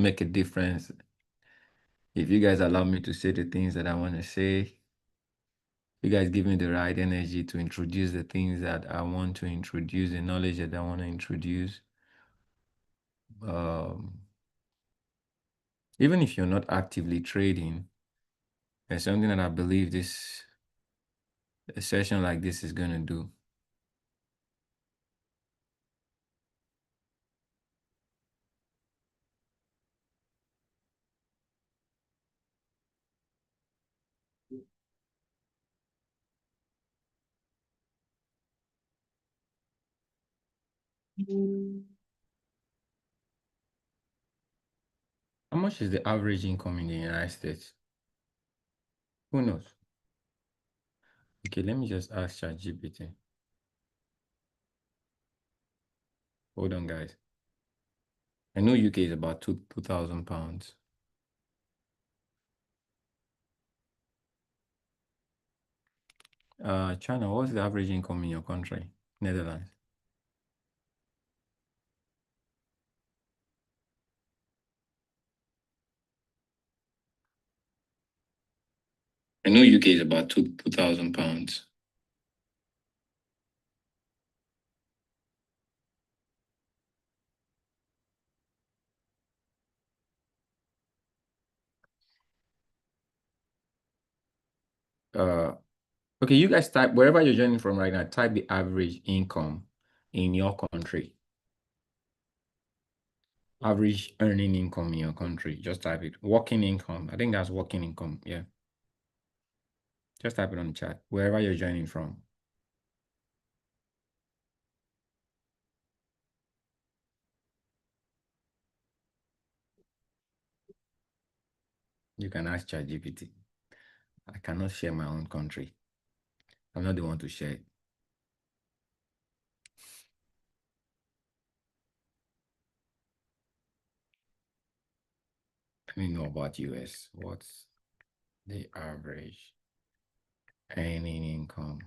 make a difference if you guys allow me to say the things that I want to say. You guys give me the right energy to introduce the things that I want to introduce, the knowledge that I want to introduce. Even if you're not actively trading, there's something that I believe a session like this is going to do. How much is the average income in the United States? Who knows? Okay, let me just ask ChatGPT. Hold on, guys. I know UK is about £2,000. China, what's the average income in your country? Netherlands. I know UK is about £2,000. Okay, you guys type wherever you're joining from right now, type the average income in your country. Average earning income in your country. Just type it. Working income. I think that's working income. Yeah. Just type it on the chat, wherever you're joining from. You can ask ChatGPT. I cannot share my own country. I'm not the one to share it. Let me know about US. What's the average earning income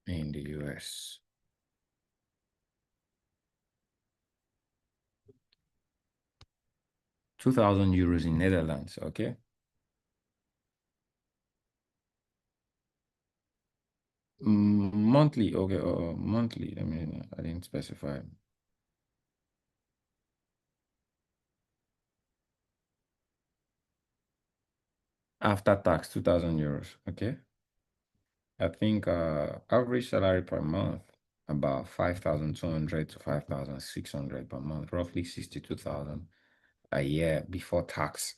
in the US? 2,000 euros in Netherlands, okay? Monthly, okay, monthly. I mean, I didn't specify. After tax, 2,000 euros, okay? I think average salary per month, about 5,200 to 5,600 per month, roughly 62,000 a year before tax.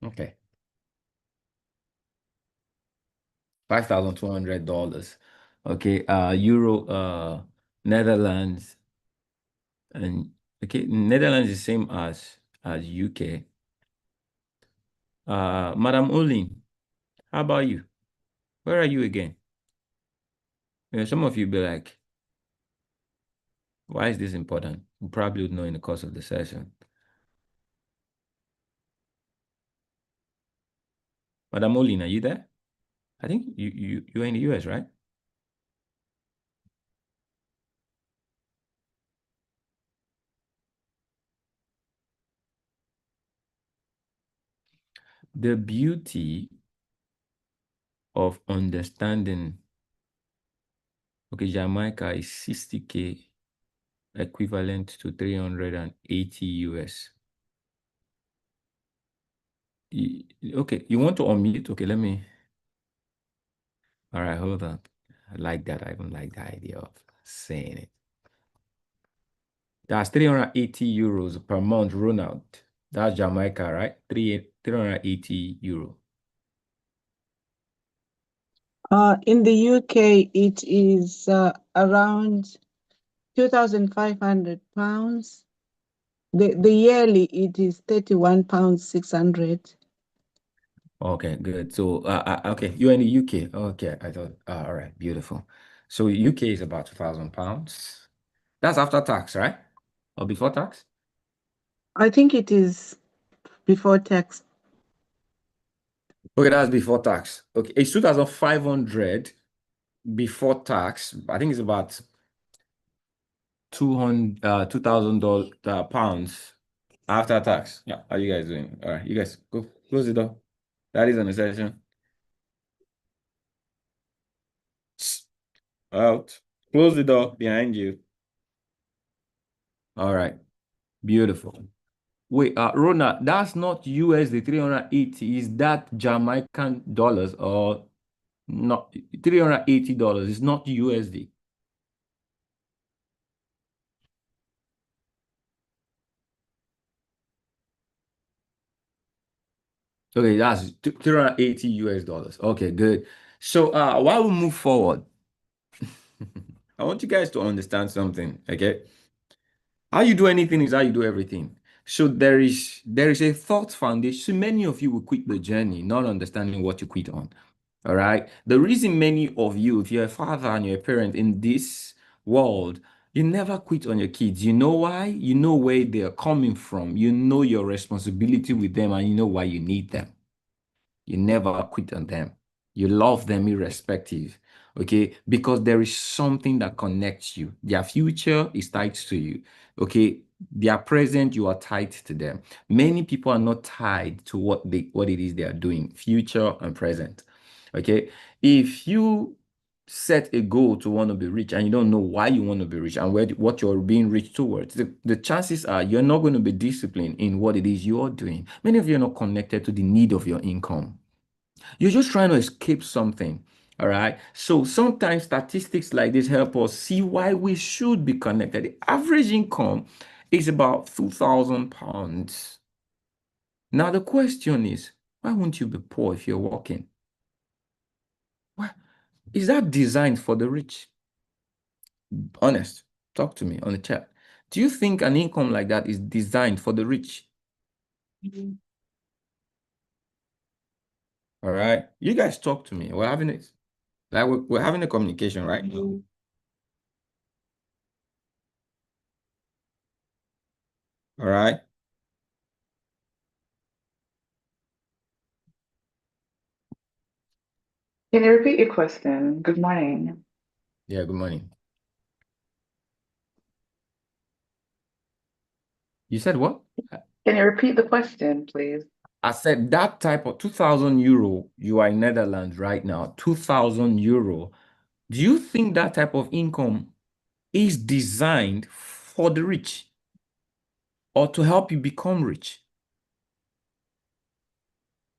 Okay. $5,200. Okay, Euro, Netherlands, and okay, Netherlands is the same as UK. Madam Olin, how about you? Where are you again? You know, some of you be like, why is this important? You probably would know in the course of the session. Madam Olin, are you there? I think you're in the US, right? The beauty of understanding, okay, Jamaica is 60K equivalent to 380 US. Okay, you want to unmute? Okay, let me. All right, hold on. I like that. I even like the idea of saying it. That's 380 euros per month run out. That's Jamaica, right? 380 euro. In the UK, it is around 2,500 pounds. The yearly, it is 31 pounds 600. Okay, good. So, okay, you're in the UK. Okay, I thought, all right, beautiful. So, UK is about £2,000. That's after tax, right? Or before tax? I think it is before tax. Okay, that's before tax. Okay, it's 2,500 before tax, I think it's about 200 $2,000 pounds after tax. Yeah, how you guys doing? All right, you guys go close the door. That is on the session. Out. Close the door behind you. All right, beautiful. Wait, Rona, that's not USD 380. Is that Jamaican dollars or not? $380 is not USD. Okay, that's 380 US dollars. Okay, good. So while we move forward, I want you guys to understand something, okay? How you do anything is how you do everything. So there is a thought foundation. So many of you will quit the journey, not understanding what you quit on. All right. The reason many of you, if you're a father and you're a parent in this world, you never quit on your kids. You know why? You know where they are coming from. You know your responsibility with them, and you know why you need them. You never quit on them. You love them irrespective. Okay. Because there is something that connects you. Their future is tied to you. Okay. Their present, you are tied to them. Many people are not tied to what it is they are doing, future and present. Okay. If you set a goal to want to be rich and you don't know why you want to be rich and what you're being rich towards, the chances are you're not going to be disciplined in what it is you're doing. Many of you are not connected to the need of your income. You're just trying to escape something. All right. So sometimes statistics like this help us see why we should be connected. The average income is about £2,000. Now, the question is, why won't you be poor if you're working? Why? Is that designed for the rich? Honest. Talk to me on the chat. Do you think an income like that is designed for the rich? All right. You guys talk to me. We're having it. Like we're having a communication right now. All right. Can you repeat your question? Good morning. Yeah, good morning. You said what? Can you repeat the question, please? I said that type of 2,000 euro, you are in Netherlands right now, 2,000 euro. Do you think that type of income is designed for the rich or to help you become rich?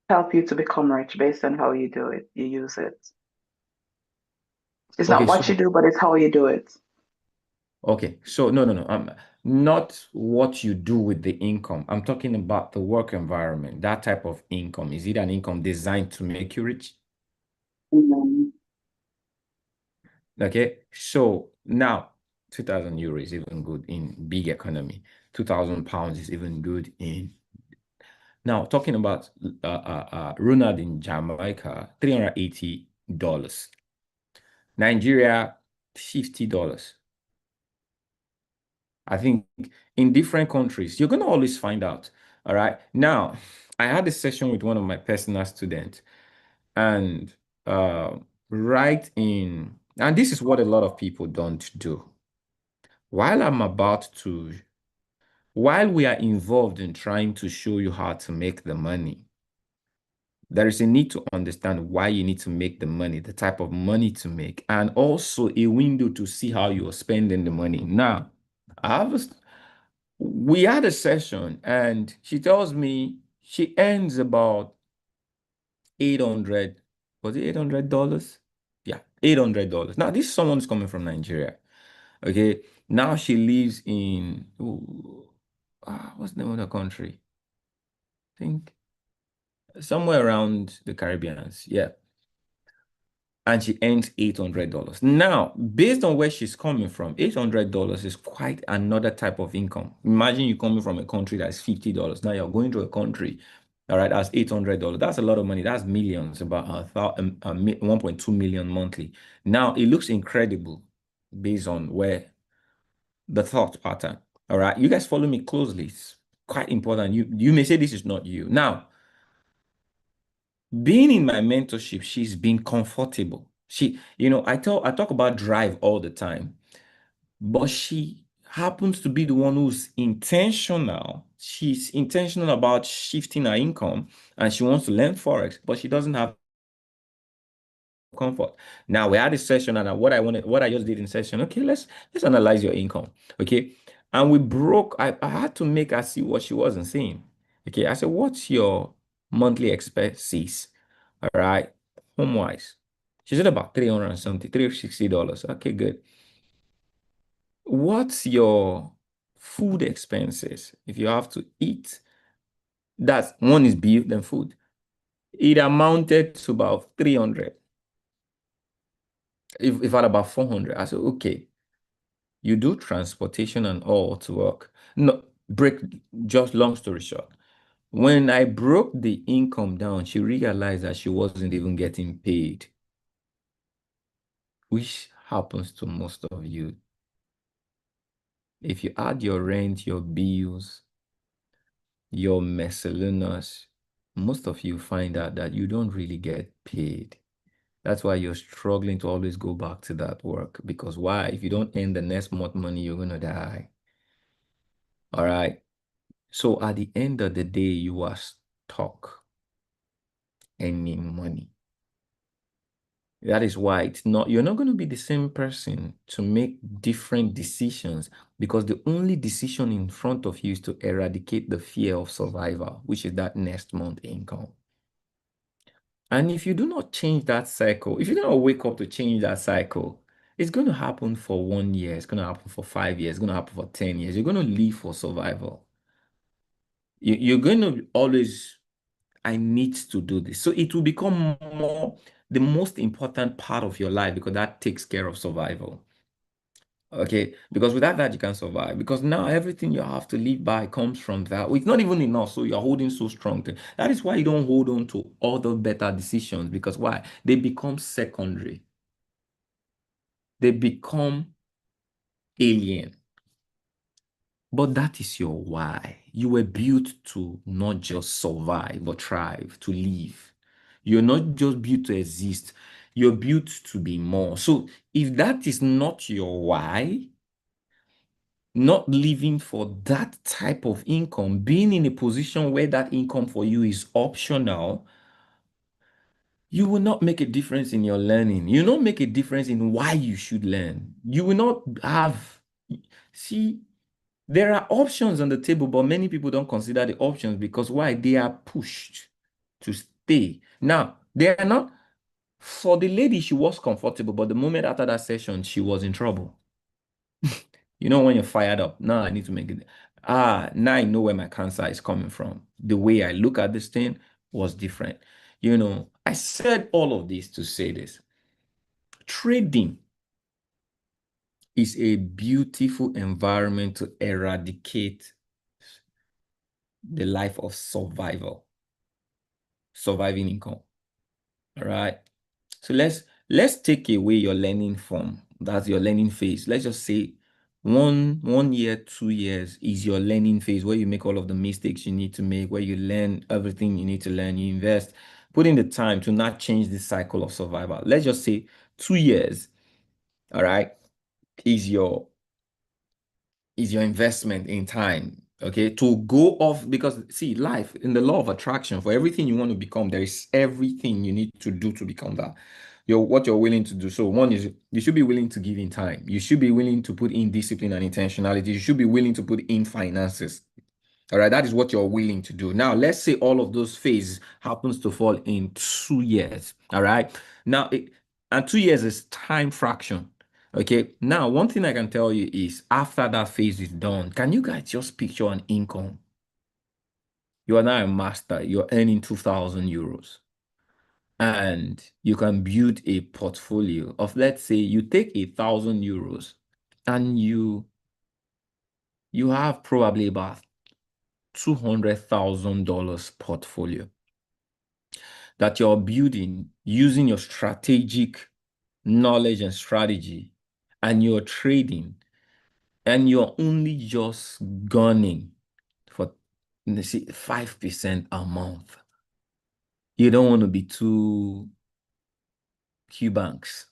Help you to become rich based on how you do it, you use it. It's Okay, not what you so do, but it's how you do it. no. Not what you do with the income. I'm talking about the work environment, that type of income. Is it an income designed to make you rich? Mhm. Okay, so now 2,000 euro is even good in big economy. 2,000 pounds is even good in. Now talking about Ronald in Jamaica, $380. Nigeria, $50. I think in different countries, you're gonna always find out. All right. Now, I had a session with one of my personal students, and uh, and this is what a lot of people don't do. While I'm about to, while we are involved in trying to show you how to make the money, there is a need to understand why you need to make the money, the type of money to make, and also a window to see how you're spending the money. Now, I have a, we had a session and she tells me she earns about 800, was it $800? Yeah, $800. Now, this someone's coming from Nigeria. Okay. Now she lives in, what's the name of the country? I think somewhere around the Caribbeans. Yeah. And she earns $800. Now, based on where she's coming from, $800 is quite another type of income. Imagine you coming from a country that's $50. Now you're going to a country, all right, that's $800. That's a lot of money. That's millions, about 1.2 million monthly. Now, it looks incredible based on where the thought pattern. All right, you guys follow me closely. It's quite important. You may say this is not you. Now, being in my mentorship, she's been comfortable. I talk about drive all the time, but she happens to be the one who's intentional. She's intentional about shifting her income and she wants to learn Forex, but she doesn't have comfort. Now we had a session, and what I just did in session. Okay, let's analyze your income. Okay, and we broke. I had to make her see what she wasn't seeing. Okay, I said, "What's your monthly expenses?" All right, home wise. She said about 300 and something, $360. Okay, good. What's your food expenses? If you have to eat, that's one is bill, then food. It amounted to about 300. If at about 400, I said, okay, you do transportation and all to work. No, just long story short. When I broke the income down, she realized that she wasn't even getting paid, which happens to most of you. If you add your rent, your bills, your miscellaneous, most of you find out that you don't really get paid. That's why you're struggling to always go back to that work. Because why? If you don't earn the next month money, you're going to die. All right. So at the end of the day, you are stuck earning money. That is why you're not going to be the same person to make different decisions, because the only decision in front of you is to eradicate the fear of survival, which is that next month income. And if you do not change that cycle, if you do not wake up to change that cycle, it's going to happen for 1 year, it's going to happen for 5 years, it's going to happen for 10 years. You're going to live for survival. You're going to always, I need to do this. So it will become more the most important part of your life, because that takes care of survival. Okay, because without that you can survive, because now everything you have to live by comes from that. It's not even enough, so you're holding so strong. That is why you don't hold on to other better decisions, because why? They become secondary. They become alien. But that is your why. You were built to not just survive, but thrive, to live. You're not just built to exist, you're built to be more. So if that is not your why, not living for that type of income, being in a position where that income for you is optional, you will not make a difference in your learning. You will not make a difference in why you should learn. You will not have, see, there are options on the table, but many people don't consider the options, because why? They are pushed to stay. Now, they are not, for the lady, she was comfortable, but the moment after that session, she was in trouble. You know, when you're fired up, now I need to make it. Now I know where my cancer is coming from. The way I look at this thing was different. I said all of this to say this. Trading is a beautiful environment to eradicate the life of surviving income. All right. So let's take away your learning form. That's your learning phase. Let's just say 1 year, 2 years is your learning phase, where you make all of the mistakes you need to make, where you learn everything you need to learn, you invest, put in the time to not change the cycle of survival. Let's just say 2 years, all right, is your investment in time, okay, to go off. Because see, life, in the law of attraction, for everything you want to become, there is everything you need to do to become that. What you're willing to do. So one is, you should be willing to give in time. You should be willing to put in discipline and intentionality. You should be willing to put in finances. All right, that is what you're willing to do. Now, let's say all of those phases happens to fall in 2 years. All right. Now, and 2 years is time fraction. Okay. Now, one thing I can tell you is, after that phase is done, can you guys just picture an income? You are now a master. You're earning 2,000 euros. And you can build a portfolio of, let's say, you take 1,000 euros and you have probably about $200,000 portfolio that you're building using your strategic knowledge and strategy, and you're trading, and you're only just gunning for, let's say, 5% a month. You don't want to be too QBanks,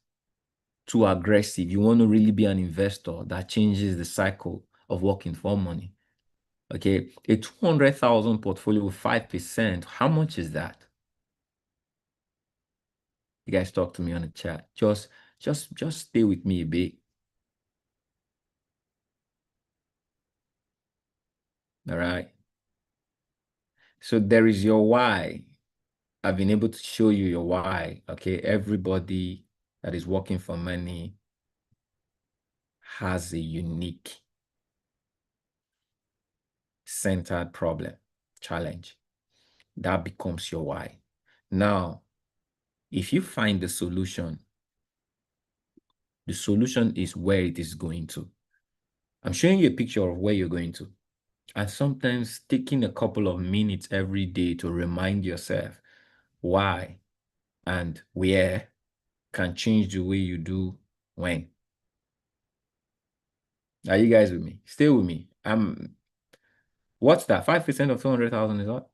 too aggressive. You want to really be an investor that changes the cycle of working for money. Okay, a 200,000 portfolio with 5%, how much is that? You guys talk to me on the chat. Just stay with me a bit. All right. So there is your why. I've been able to show you your why. Okay, everybody that is working for money has a unique centered problem, challenge. That becomes your why. Now, if you find the solution is where it is going to. I'm showing you a picture of where you're going to. And sometimes taking a couple of minutes every day to remind yourself why and where can change the way you do when. Are you guys with me? Stay with me. What's that? 5% of 200,000 is what?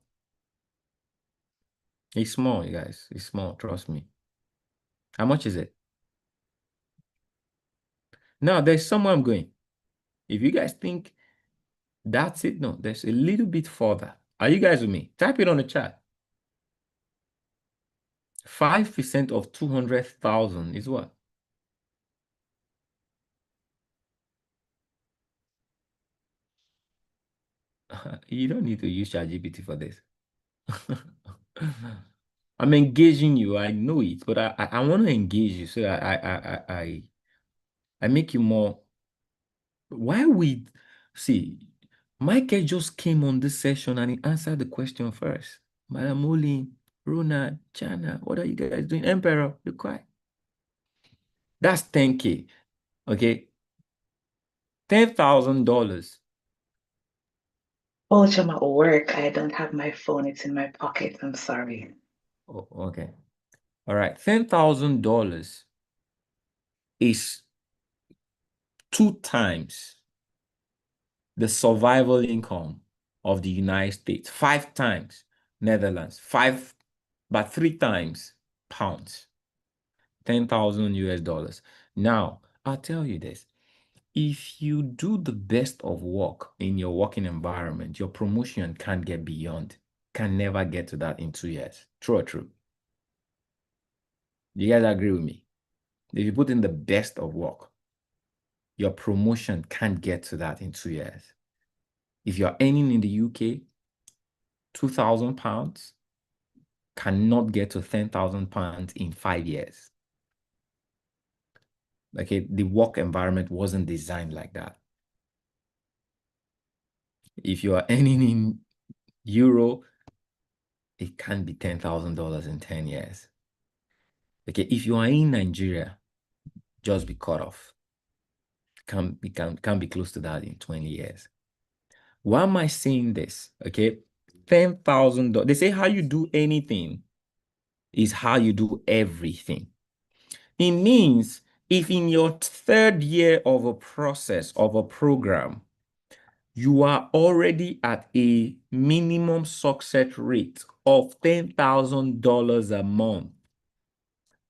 It's small, you guys. It's small, trust me. How much is it? Now, there's somewhere I'm going. If you guys think that's it, no, there's a little bit further. Are you guys with me? Type it on the chat. 5% of 200,000 is what? You don't need to use ChatGPT for this. I'm engaging you. I know it, but I want to engage you so I make you more. Why we see Michael just came on this session and he answered the question first. Madam Olin, Rona, Chana, what are you guys doing? Emperor, be quiet. That's 10K. Okay. $10,000. Oh, I'm at work. I don't have my phone. It's in my pocket. I'm sorry. Oh, okay. All right. $10,000 is 2 times the survival income of the United States, 5 times Netherlands, but 3 times pounds, 10,000 US dollars. Now, I'll tell you this. If you do the best of work in your working environment, your promotion can never get to that in 2 years. True or true? You guys agree with me? If you put in the best of work, your promotion can't get to that in 2 years. If you're earning in the UK, 2,000 pounds cannot get to 10,000 pounds in 5 years. Okay, the work environment wasn't designed like that. If you are earning in euro, it can't be $10,000 in 10 years. Okay, if you are in Nigeria, just be cut off. Can't be close to that in 20 years. Why am I saying this? Okay, $10,000. They say how you do anything is how you do everything. It means if in your 3rd year of a process of a program, you are already at a minimum success rate of $10,000 a month.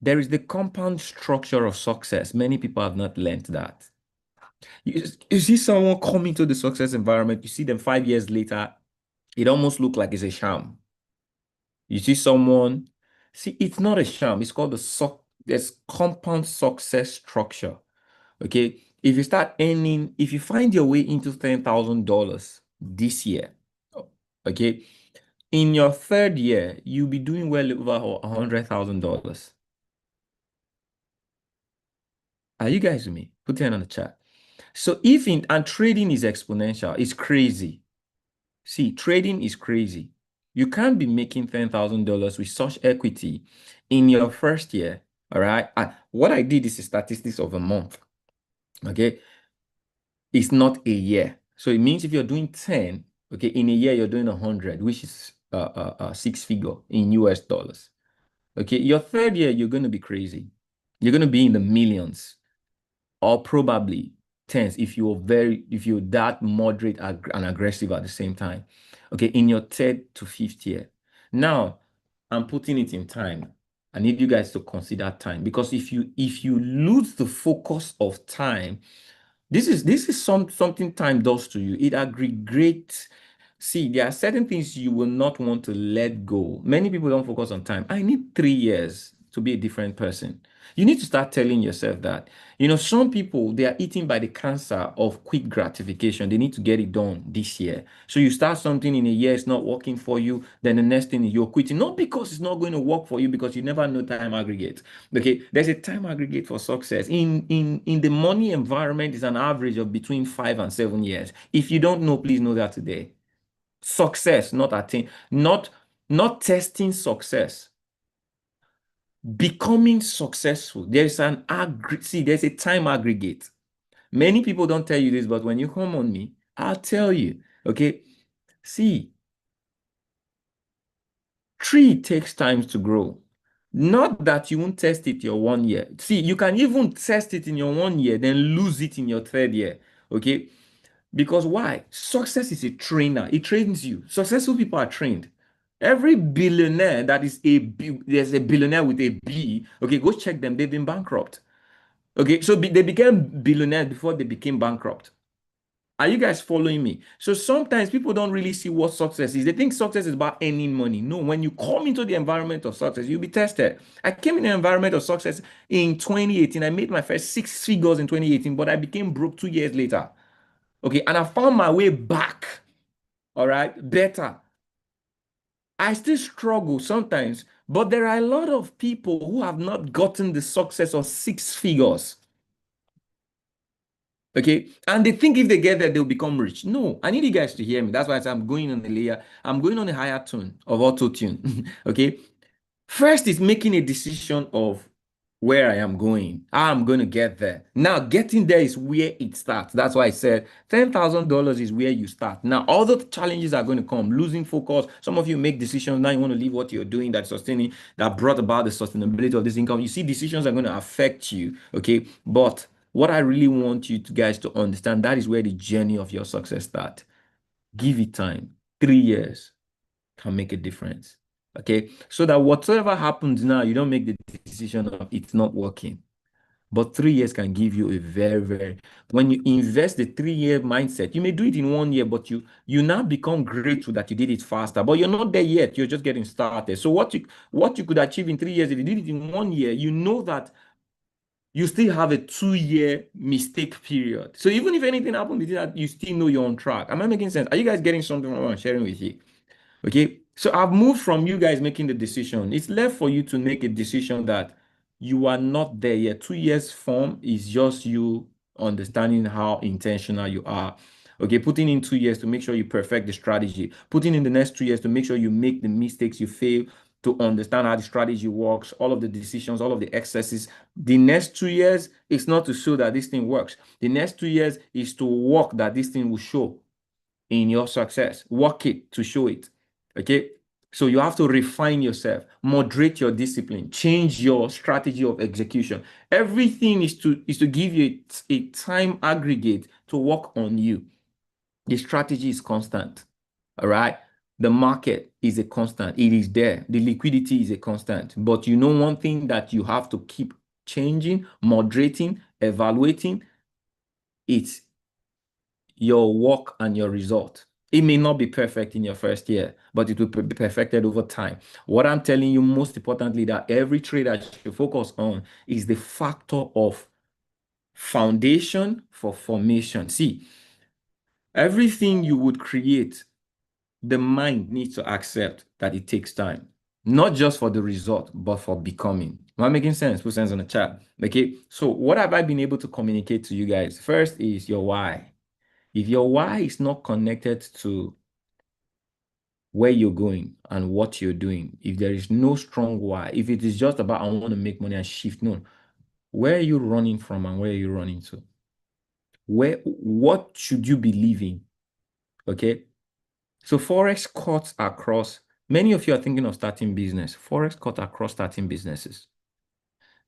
There is the compound structure of success. Many people have not learned that. You see someone come into the success environment, you see them 5 years later, it almost looks like it's a sham. You see someone, it's not a sham. It's called there's compound success structure. Okay. If you start earning, if you find your way into $10,000 this year, okay, in your 3rd year, you'll be doing well over $100,000. Are you guys with me? Put it on the chat. So and trading is exponential. It's crazy. See, trading is crazy. You can't be making $10,000 with such equity in your 1st year. All right. What I did is a statistics of a month. Okay. It's not a year. So it means if you're doing 10, okay, in a year, you're doing 100, which is 6 figure in US dollars. Okay. Your 3rd year, you're going to be crazy. You're going to be in the millions or probably tens if you're that moderate and aggressive at the same time. Okay, in your 3rd to 5th year. Now, I'm putting it in time. I need you guys to consider time, because if you lose the focus of time, this is something time does to you. It aggregates. See, there are certain things you will not want to let go. Many people don't focus on time. I need 3 years to be a different person. You need to start telling yourself that. Some people, they are eaten by the cancer of quick gratification. They need to get it done this year. So you start something in a year, it's not working for you. Then the next thing is you're quitting. Not because it's not going to work for you, because you never know time aggregate. Okay, there's a time aggregate for success. In the money environment, is an average of between 5 and 7 years. If you don't know, please know that today. Success, not attain, not testing success. Becoming successful. There's there's a time aggregate. Many people don't tell you this, but when you come on me, I'll tell you. Okay. See, tree takes time to grow. Not that you won't test it your 1 year. See, you can even test it in your 1 year, then lose it in your 3rd year. Okay. Because why? Success is a trainer. It trains you. Successful people are trained. Every billionaire that is there's a billionaire with a B. Okay, go check them. They've been bankrupt. Okay, so they became billionaires before they became bankrupt. Are you guys following me? So sometimes people don't really see what success is. They think success is about earning money. No, when you come into the environment of success, you'll be tested. I came in the environment of success in 2018. I made my first 6 figures in 2018, but I became broke 2 years later. Okay, and I found my way back. All right, better. I still struggle sometimes, but there are a lot of people who have not gotten the success of 6 figures. Okay, and they think if they get there, they'll become rich. No, I need you guys to hear me. That's why I say I'm going on a layer. I'm going on a higher tone of auto tune. Okay, first is making a decision of where I am going, how I'm going to get there. Now, getting there is where it starts. That's why I said $10,000 is where you start. Now, all the challenges are going to come. Losing focus. Some of you make decisions now. You want to leave what you're doing that's sustaining, that brought about the sustainability of this income. You see, decisions are going to affect you. Okay, but what I really want you guys to understand, that is where the journey of your success starts. Give it time. 3 years can make a difference. Okay, so that whatever happens now, you don't make the decision of it's not working. But 3 years can give you a very, when you invest the 3-year mindset, you may do it in 1 year, but you now become grateful that you did it faster. But you're not there yet. You're just getting started. So what you could achieve in 3 years, if you did it in 1 year, you know that you still have a 2-year mistake period. So even if anything happens with that, you still know you're on track. Am I making sense? Are you guys getting something from what I'm sharing with you? Okay, so I've moved from you guys making the decision. It's left for you to make a decision that you are not there yet. 2 years form is just you understanding how intentional you are. Okay, putting in 2 years to make sure you perfect the strategy. Putting in the next 2 years to make sure you make the mistakes you fail, to understand how the strategy works, all of the decisions, all of the excesses. The next 2 years is not to show that this thing works. The next 2 years is to work that this thing will show in your success. Work it to show it. Okay, so you have to refine yourself, moderate your discipline, change your strategy of execution. Everything is to give you a time aggregate to work on you. The strategy is constant. All right, the market is a constant. It is there. The liquidity is a constant. But you know one thing that you have to keep changing, moderating, evaluating, it's your work and your result. It may not be perfect in your first year, but it will be perfected over time. What I'm telling you, most importantly, that every trader should focus on is the factor of foundation for formation. See, everything you would create, the mind needs to accept that it takes time, not just for the result, but for becoming. Am I making sense? Put sense on the chat. Okay, so what have I been able to communicate to you guys? First is your why. If your why is not connected to where you're going and what you're doing, if there is no strong why, if it is just about I want to make money and shift, no. Where are you running from and where are you running to? What should you be leaving? Okay. So Forex cuts across, many of you are thinking of starting business. Forex cut across starting businesses.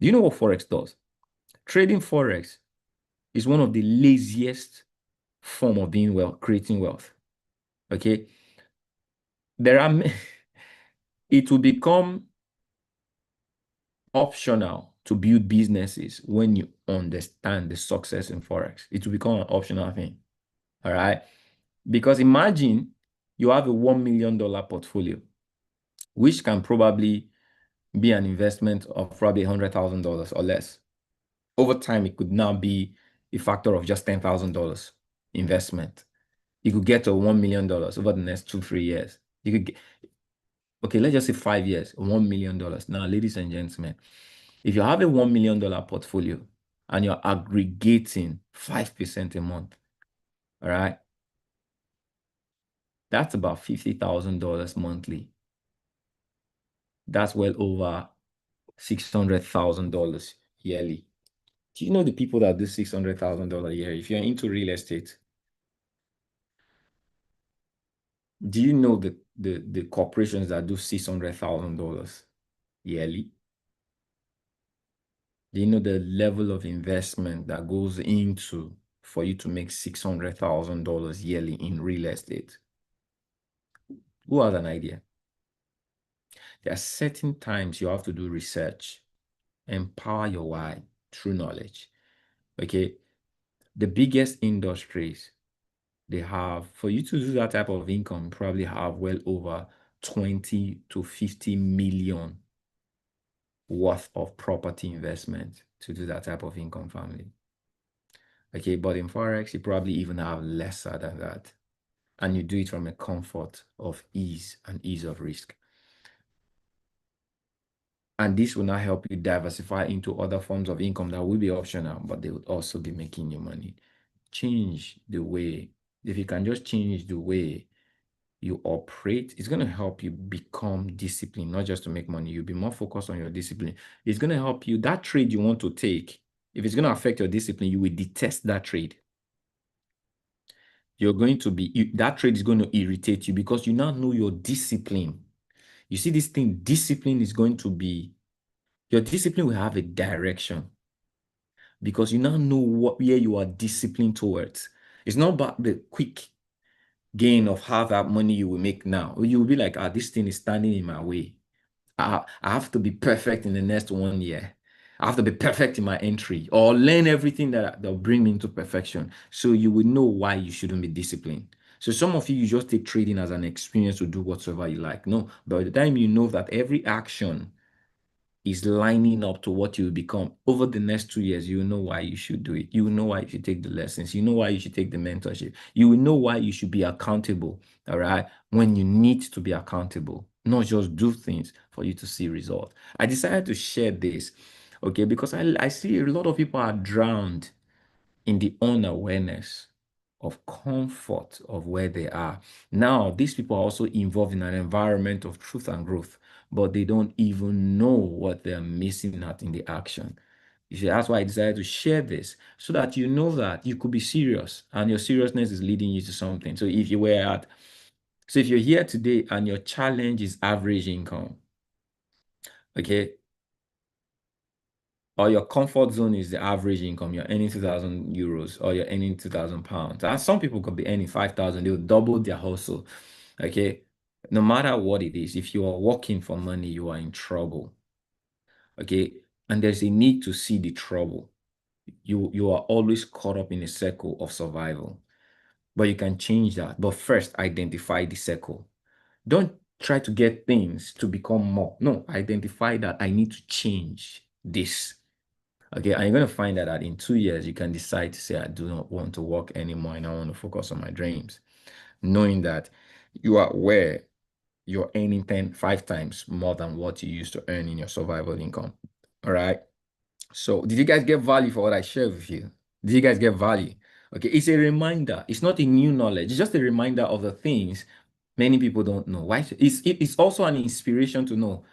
Do you know what Forex does? Trading Forex is one of the laziest form of creating wealth. Okay. There are, it will become optional to build businesses when you understand the success in Forex. It will become an optional thing. All right. Because imagine you have a $1 million portfolio, which can probably be an investment of probably $100,000 or less. Over time, it could now be a factor of just $10,000 investment. You could get to $1 million over the next 2-3 years. You could get, okay, let's just say 5 years, $1 million. Now, ladies and gentlemen, if you have a $1 million portfolio and you're aggregating 5% a month, all right, that's about $50,000 monthly. That's well over $600,000 yearly. Do you know the people that do $600,000 a year? If you're into real estate, do you know the corporations that do $600,000 yearly? Do you know the level of investment that goes into for you to make $600,000 yearly in real estate? Who has an idea? There are certain times you have to do research, empower your why through knowledge. Okay, the biggest industries they have for you to do that type of income probably have well over 20 to 50 million worth of property investment to do that type of income family. Okay, but in Forex, you probably even have lesser than that. And you do it from a comfort of ease and ease of risk. And this will now help you diversify into other forms of income that will be optional, but they would also be making you money. Change the way, if you can just change the way you operate, it's going to help you become disciplined, not just to make money. You'll be more focused on your discipline. It's going to help you, that trade you want to take, if it's going to affect your discipline, you will detest that trade. You're going to be, that trade is going to irritate you because you now know your discipline. You see this thing, discipline is going to be, your discipline will have a direction because you now know where you are disciplined towards. It's not about the quick gain of how that money you will make now. You will be like, this thing is standing in my way. I have to be perfect in the next 1 year. I have to be perfect in my entry or learn everything that'll bring me into perfection. So you will know why you shouldn't be disciplined. So some of you just take trading as an experience to do whatsoever you like. No, but by the time you know that every action is lining up to what you will become over the next 2 years, you will know why you should do it. You will know why you should take the lessons. You know why you should take the mentorship. You will know why you should be accountable, all right, when you need to be accountable, not just do things for you to see results. I decided to share this, okay, because I see a lot of people are drowned in the unawareness of comfort of where they are. Now, these people are also involved in an environment of truth and growth, but they don't even know what they're missing out in the action. You see, that's why I decided to share this so that you know that you could be serious and your seriousness is leading you to something. So if you're here today and your challenge is average income, okay, or your comfort zone is the average income, you're earning 2,000 euros or you're earning 2,000 pounds. And some people could be earning 5,000, they'll double their hustle. Okay. No matter what it is, if you are working for money, you are in trouble. Okay. And there's a need to see the trouble. You are always caught up in a circle of survival, but you can change that. But first, identify the circle. Don't try to get things to become more. No, identify that I need to change this. Okay, and you're going to find out that in 2 years, you can decide to say, I do not want to work anymore and I want to focus on my dreams. Knowing that you are aware you're earning 5 times more than what you used to earn in your survival income. All right. So did you guys get value for what I shared with you? Did you guys get value? Okay, it's a reminder. It's not a new knowledge. It's just a reminder of the things many people don't know. Why? It's also an inspiration to know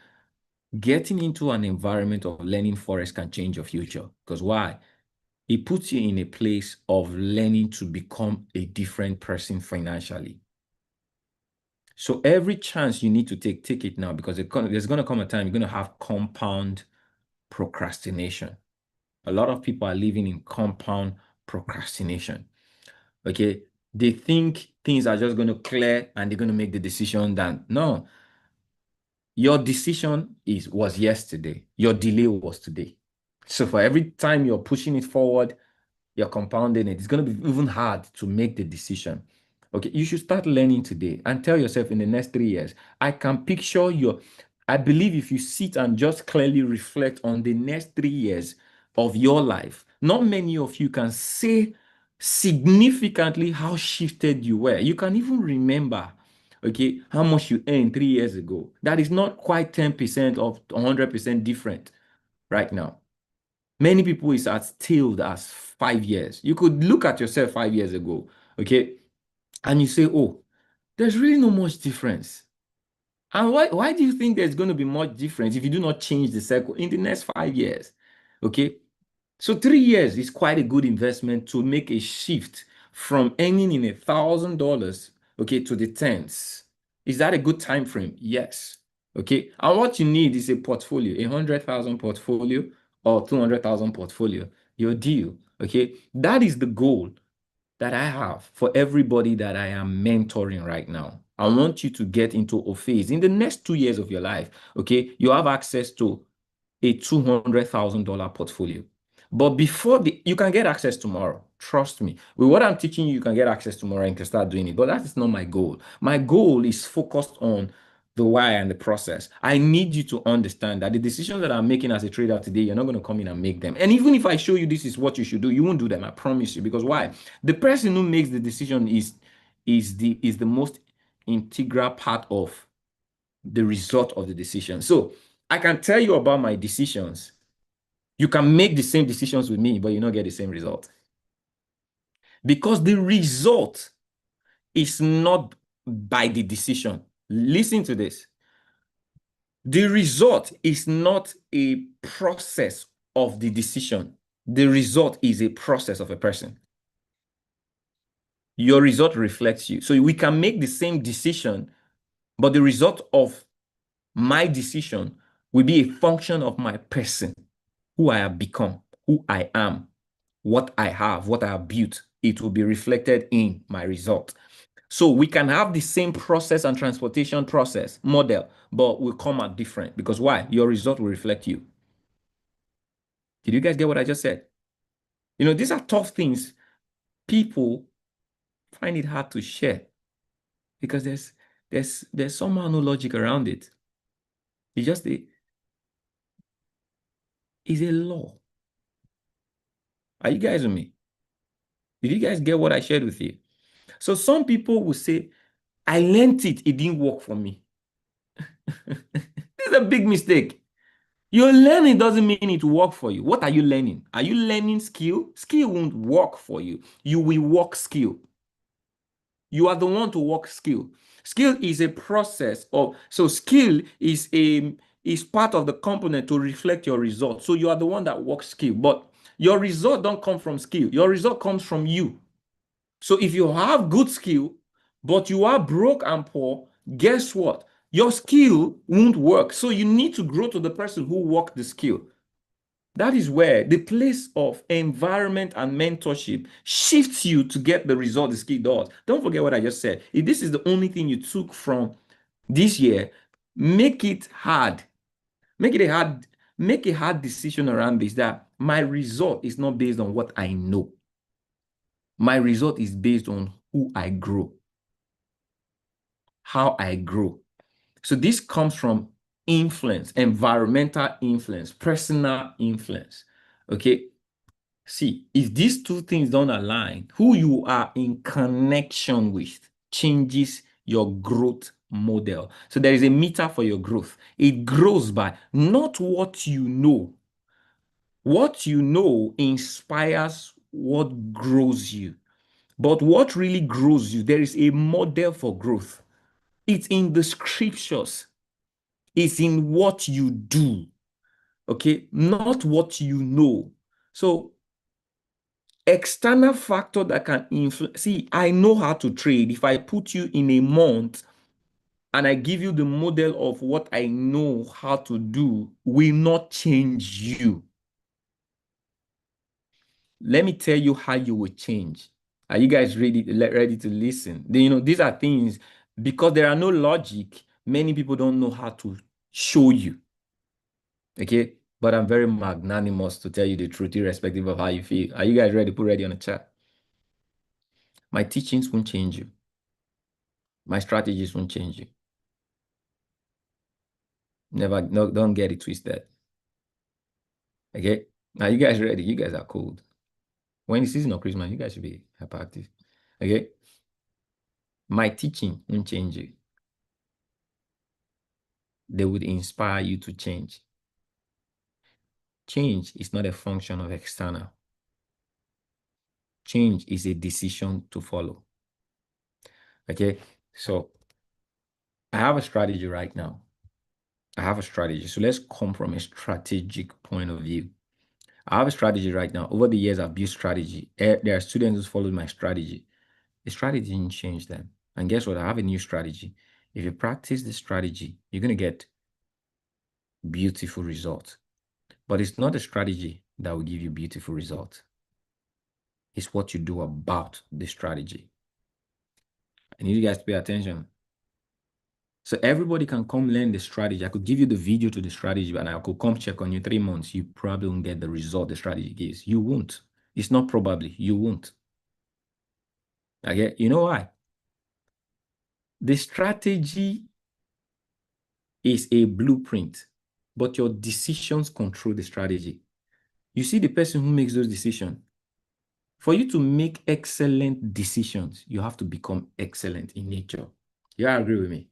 getting into an environment of learning Forex can change your future. Because why? It puts you in a place of learning to become a different person financially. So every chance you need to take it now, because there's going to come a time you're going to have compound procrastination. A lot of people are living in compound procrastination. Okay. They think things are just going to clear and they're going to make the decision that no, Your decision was yesterday. Your delay was today. So for every time you're pushing it forward, you're compounding it. It's going to be even hard to make the decision. Okay, you should start learning today and tell yourself in the next 3 years, I can picture I believe if you sit and just clearly reflect on the next 3 years of your life, not many of you can say significantly how shifted you were. You can even remember, okay, how much you earned 3 years ago. That is not quite 10% of 100% different right now. Many people is as still as 5 years. You could look at yourself 5 years ago, okay, and you say, oh, there's really no much difference. And why do you think there's going to be much difference if you do not change the circle in the next 5 years? Okay, so 3 years is quite a good investment to make a shift from earning in $1,000, okay, to the tens. Is that a good time frame? Yes. Okay, and what you need is a portfolio, 100,000 portfolio or 200,000 portfolio. Your deal. Okay, that is the goal that I have for everybody that I am mentoring right now. I want you to get into a phase in the next 2 years of your life. Okay, you have access to a $200,000 portfolio. But before you can get access tomorrow. Trust me. With what I'm teaching you, you can get access tomorrow and can start doing it. But that is not my goal. My goal is focused on the why and the process. I need you to understand that the decisions that I'm making as a trader today, you're not going to come in and make them. And even if I show you this is what you should do, you won't do them. I promise you. Because why? The person who makes the decision is the most integral part of the result of the decision. So I can tell you about my decisions. You can make the same decisions with me, but you don't get the same result. Because the result is not by the decision. Listen to this. The result is not a process of the decision. The result is a process of a person. Your result reflects you. So we can make the same decision, but the result of my decision will be a function of my person, who I have become, who I am, what I have, what I have built. It will be reflected in my result. So we can have the same process and transportation process model, but will come out different. Because why? Your result will reflect you. Did you guys get what I just said? You know, these are tough things. People find it hard to share because there's somehow no logic around it. It's just it's a law. Are you guys with me? Did you guys get what I shared with you? So some people will say, I learned it didn't work for me. This is a big mistake. Your learning doesn't mean it will work for you. What are you learning? Are you learning skill? Skill won't work for you. You will work skill. You are the one to work skill. Skill is a process of, so skill is part of the component to reflect your result. So you are the one that works skill, but your result don't come from skill. Your result comes from you. So if you have good skill, but you are broke and poor, guess what? Your skill won't work. So you need to grow to the person who worked the skill. That is where the place of environment and mentorship shifts you to get the result the skill does. Don't forget what I just said. If this is the only thing you took from this year, make it hard. Make a hard decision around this, that my result is not based on what I know. My result is based on who I grow, how I grow. So this comes from influence, environmental influence, personal influence. Okay. See, if these two things don't align, who you are in connection with changes your growth model. So there is a meter for your growth. It grows by not what you know. What you know inspires what grows you. But what really grows you, there is a model for growth. It's in the scriptures. It's in what you do. Okay, not what you know. So external factor that can influence. See, I know how to trade. If I put you in a month and I give you the model of what I know how to do, will not change you. Let me tell you how you will change. Are you guys ready to listen? You know, these are things, because there are no logic. Many people don't know how to show you. Okay? But I'm very magnanimous to tell you the truth, irrespective of how you feel. Are you guys ready? Put ready on the chat. My teachings won't change you. My strategies won't change you. Never, no, don't get it twisted. Okay? Now you guys ready? You guys are cold. When the season of Christmas, you guys should be hyperactive. Okay? My teaching won't change you. They would inspire you to change. Change is not a function of external. Change is a decision to follow. Okay? So I have a strategy right now. I have a strategy. So let's come from a strategic point of view. I have a strategy right now. Over the years, I've built strategy. There are students who followed my strategy. The strategy didn't change them. And guess what? I have a new strategy. If you practice the strategy, you're going to get beautiful results. But it's not the strategy that will give you beautiful results. It's what you do about the strategy. I need you guys to pay attention. So everybody can come learn the strategy. I could give you the video to the strategy, and I could come check on you 3 months. You probably won't get the result the strategy gives. You won't. It's not probably. You won't. Okay? You know why? The strategy is a blueprint, but your decisions control the strategy. You see the person who makes those decisions. For you to make excellent decisions, you have to become excellent in nature. You agree with me?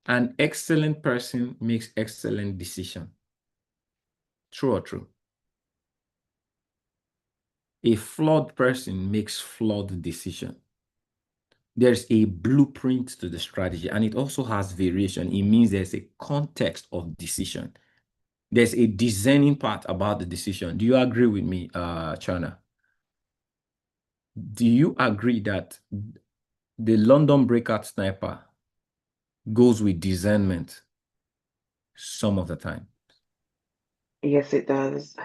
An excellent person makes excellent decisions. True or true? A flawed person makes flawed decisions. There's a blueprint to the strategy, and it also has variation. It means there's a context of decision. There's a discerning part about the decision. Do you agree with me, Chana? Do you agree that the London breakout sniper goes with discernment some of the time? Yes, it does.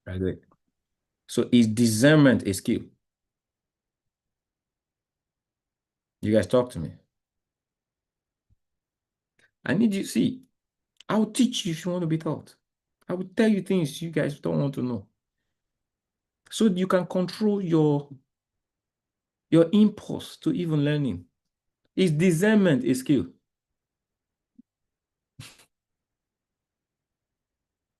Right. Good. So is discernment a skill? You guys talk to me. I need you, see, I will teach you if you want to be taught. I will tell you things you guys don't want to know. So you can control your impulse to even learning. Is discernment a skill?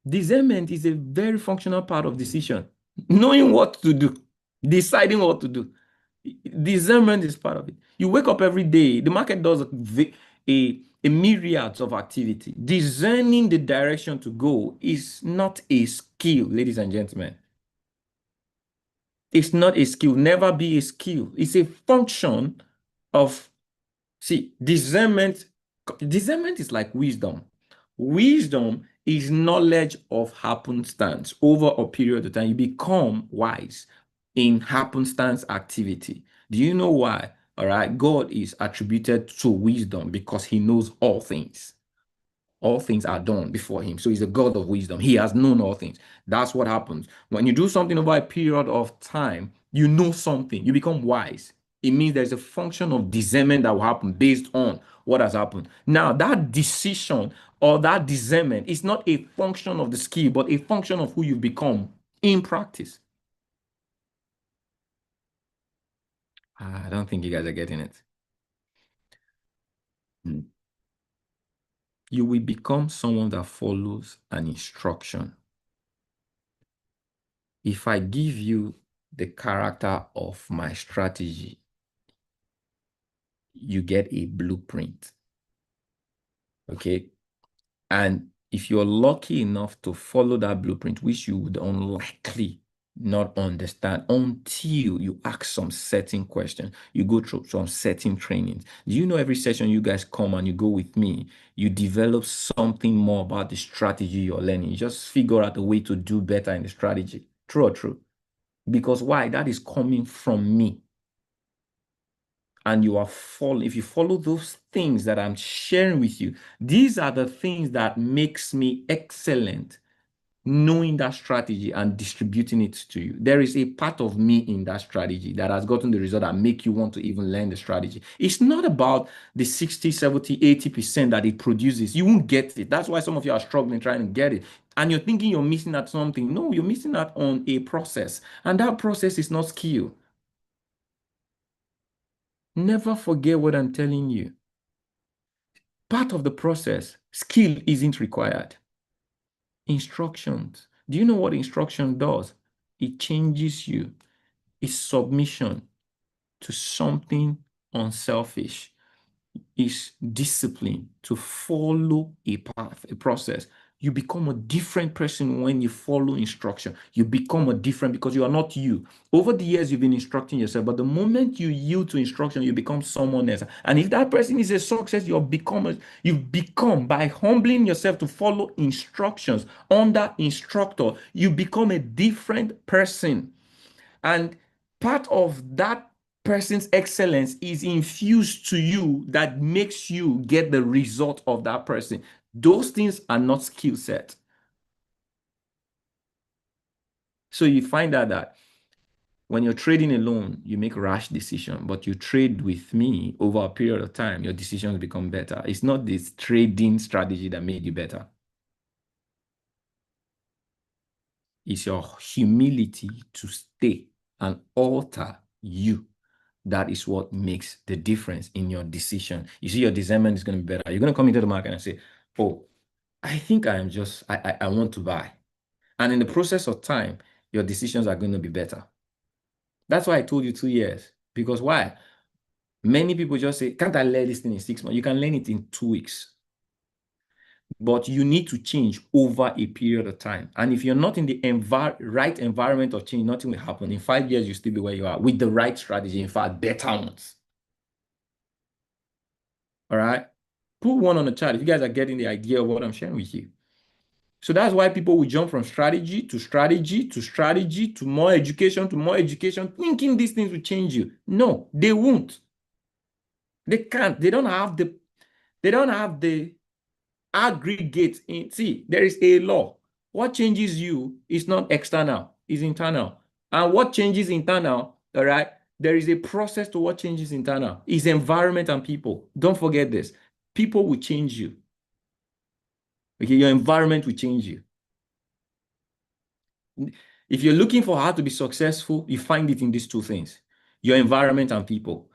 Discernment is a very functional part of decision. Knowing what to do, deciding what to do. Discernment is part of it. You wake up every day. The market does a myriad of activity. Discerning the direction to go is not a skill, ladies and gentlemen. It's not a skill. Never be a skill. It's a function of, see, discernment. Discernment is like wisdom. Wisdom is knowledge of happenstance. Over a period of time, you become wise in happenstance activity. Do you know why? All right. God is attributed to wisdom because he knows all things. All things are done before him. So he's a God of wisdom. He has known all things. That's what happens. When you do something over a period of time, you know something, you become wise. It means there's a function of discernment that will happen based on what has happened. Now, that decision or that discernment is not a function of the skill, but a function of who you become in practice. I don't think you guys are getting it. You will become someone that follows an instruction. If I give you the character of my strategy, you get a blueprint. Okay. And if you're lucky enough to follow that blueprint, which you would unlikely not understand until you ask some certain questions, you go through some certain trainings. Do you know every session you guys come and you go with me, you develop something more about the strategy you're learning. You just figure out a way to do better in the strategy. True or true? Because why? That is coming from me. And you are following, if you follow those things that I'm sharing with you, these are the things that makes me excellent, knowing that strategy and distributing it to you. There is a part of me in that strategy that has gotten the result that make you want to even learn the strategy. It's not about the 60, 70, 80% that it produces. You won't get it. That's why some of you are struggling trying to get it. And you're thinking you're missing out something. No, you're missing out on a process. And that process is not skill. Never forget what I'm telling you. Part of the process, skill isn't required. Instructions. Do you know what instruction does? It changes you. It's submission to something unselfish. It's discipline to follow a path, a process. You become a different person when you follow instruction. You become a different because you are not you. Over the years, you've been instructing yourself, but the moment you yield to instruction, you become someone else. And if that person is a success, you've become by humbling yourself to follow instructions under instructor, you become a different person. And part of that person's excellence is infused to you that makes you get the result of that person. Those things are not skill set. So you find out that when you're trading alone, you make rash decisions, but you trade with me over a period of time, your decisions become better. It's not this trading strategy that made you better. It's your humility to stay and alter you. That is what makes the difference in your decision. You see, your discernment is going to be better. You're going to come into the market and say, oh, I think I want to buy. And in the process of time, your decisions are going to be better. That's why I told you 2 years. Because why? Many people just say, can't I learn this thing in 6 months? You can learn it in 2 weeks. But you need to change over a period of time. And if you're not in the right environment of change, nothing will happen. In 5 years, you'll still be where you are with the right strategy. In fact, better ones. All right? Put one on the chat if you guys are getting the idea of what I'm sharing with you. So that's why people will jump from strategy to strategy to strategy to more education, thinking these things will change you. No, they won't. They can't. They don't have the aggregate in. See, there is a law. What changes you is not external, it's internal. And what changes internal, all right, there is a process to what changes internal. It's environment and people. Don't forget this. People will change you. Okay, your environment will change you. If you're looking for how to be successful, you find it in these two things, your environment and people.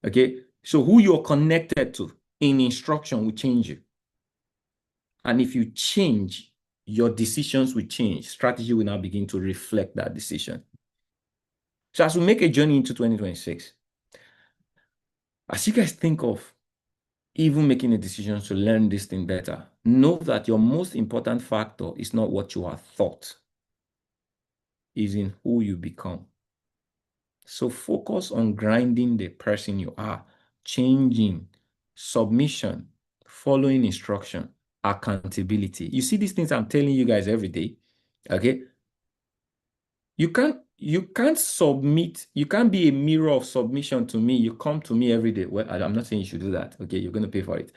Okay, so who you're connected to in instruction will change you. And if you change, your decisions will change. Strategy will now begin to reflect that decision. So as we make a journey into 2026, as you guys think of even making a decision to learn this thing better, know that your most important factor is not what you have thought, is in who you become. So focus on grinding the person you are, changing, submission, following instruction, accountability. You see these things I'm telling you guys every day, okay? You can't submit, you can't be a mirror of submission to me. You come to me every day. Well, I'm not saying you should do that, okay? You're going to pay for it.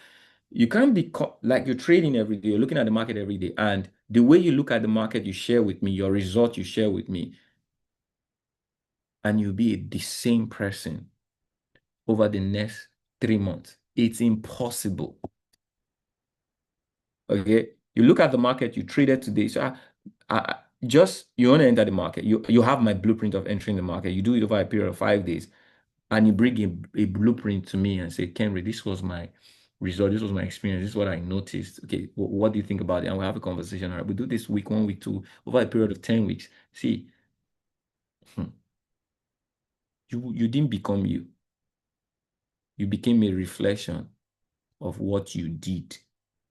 You can't be like you're trading every day, you're looking at the market every day, and the way you look at the market, you share with me, your result, you share with me, and you'll be the same person over the next 3 months. It's impossible. Okay, you look at the market, you traded today. So you want to enter the market. You have my blueprint of entering the market. You do it over a period of 5 days, and you bring a blueprint to me and say, Kenry, this was my result. This was my experience. This is what I noticed. Okay, what do you think about it? And we'll have a conversation. All right, we do this week 1, week 2, over a period of 10 weeks. See, you didn't become you. You became a reflection of what you did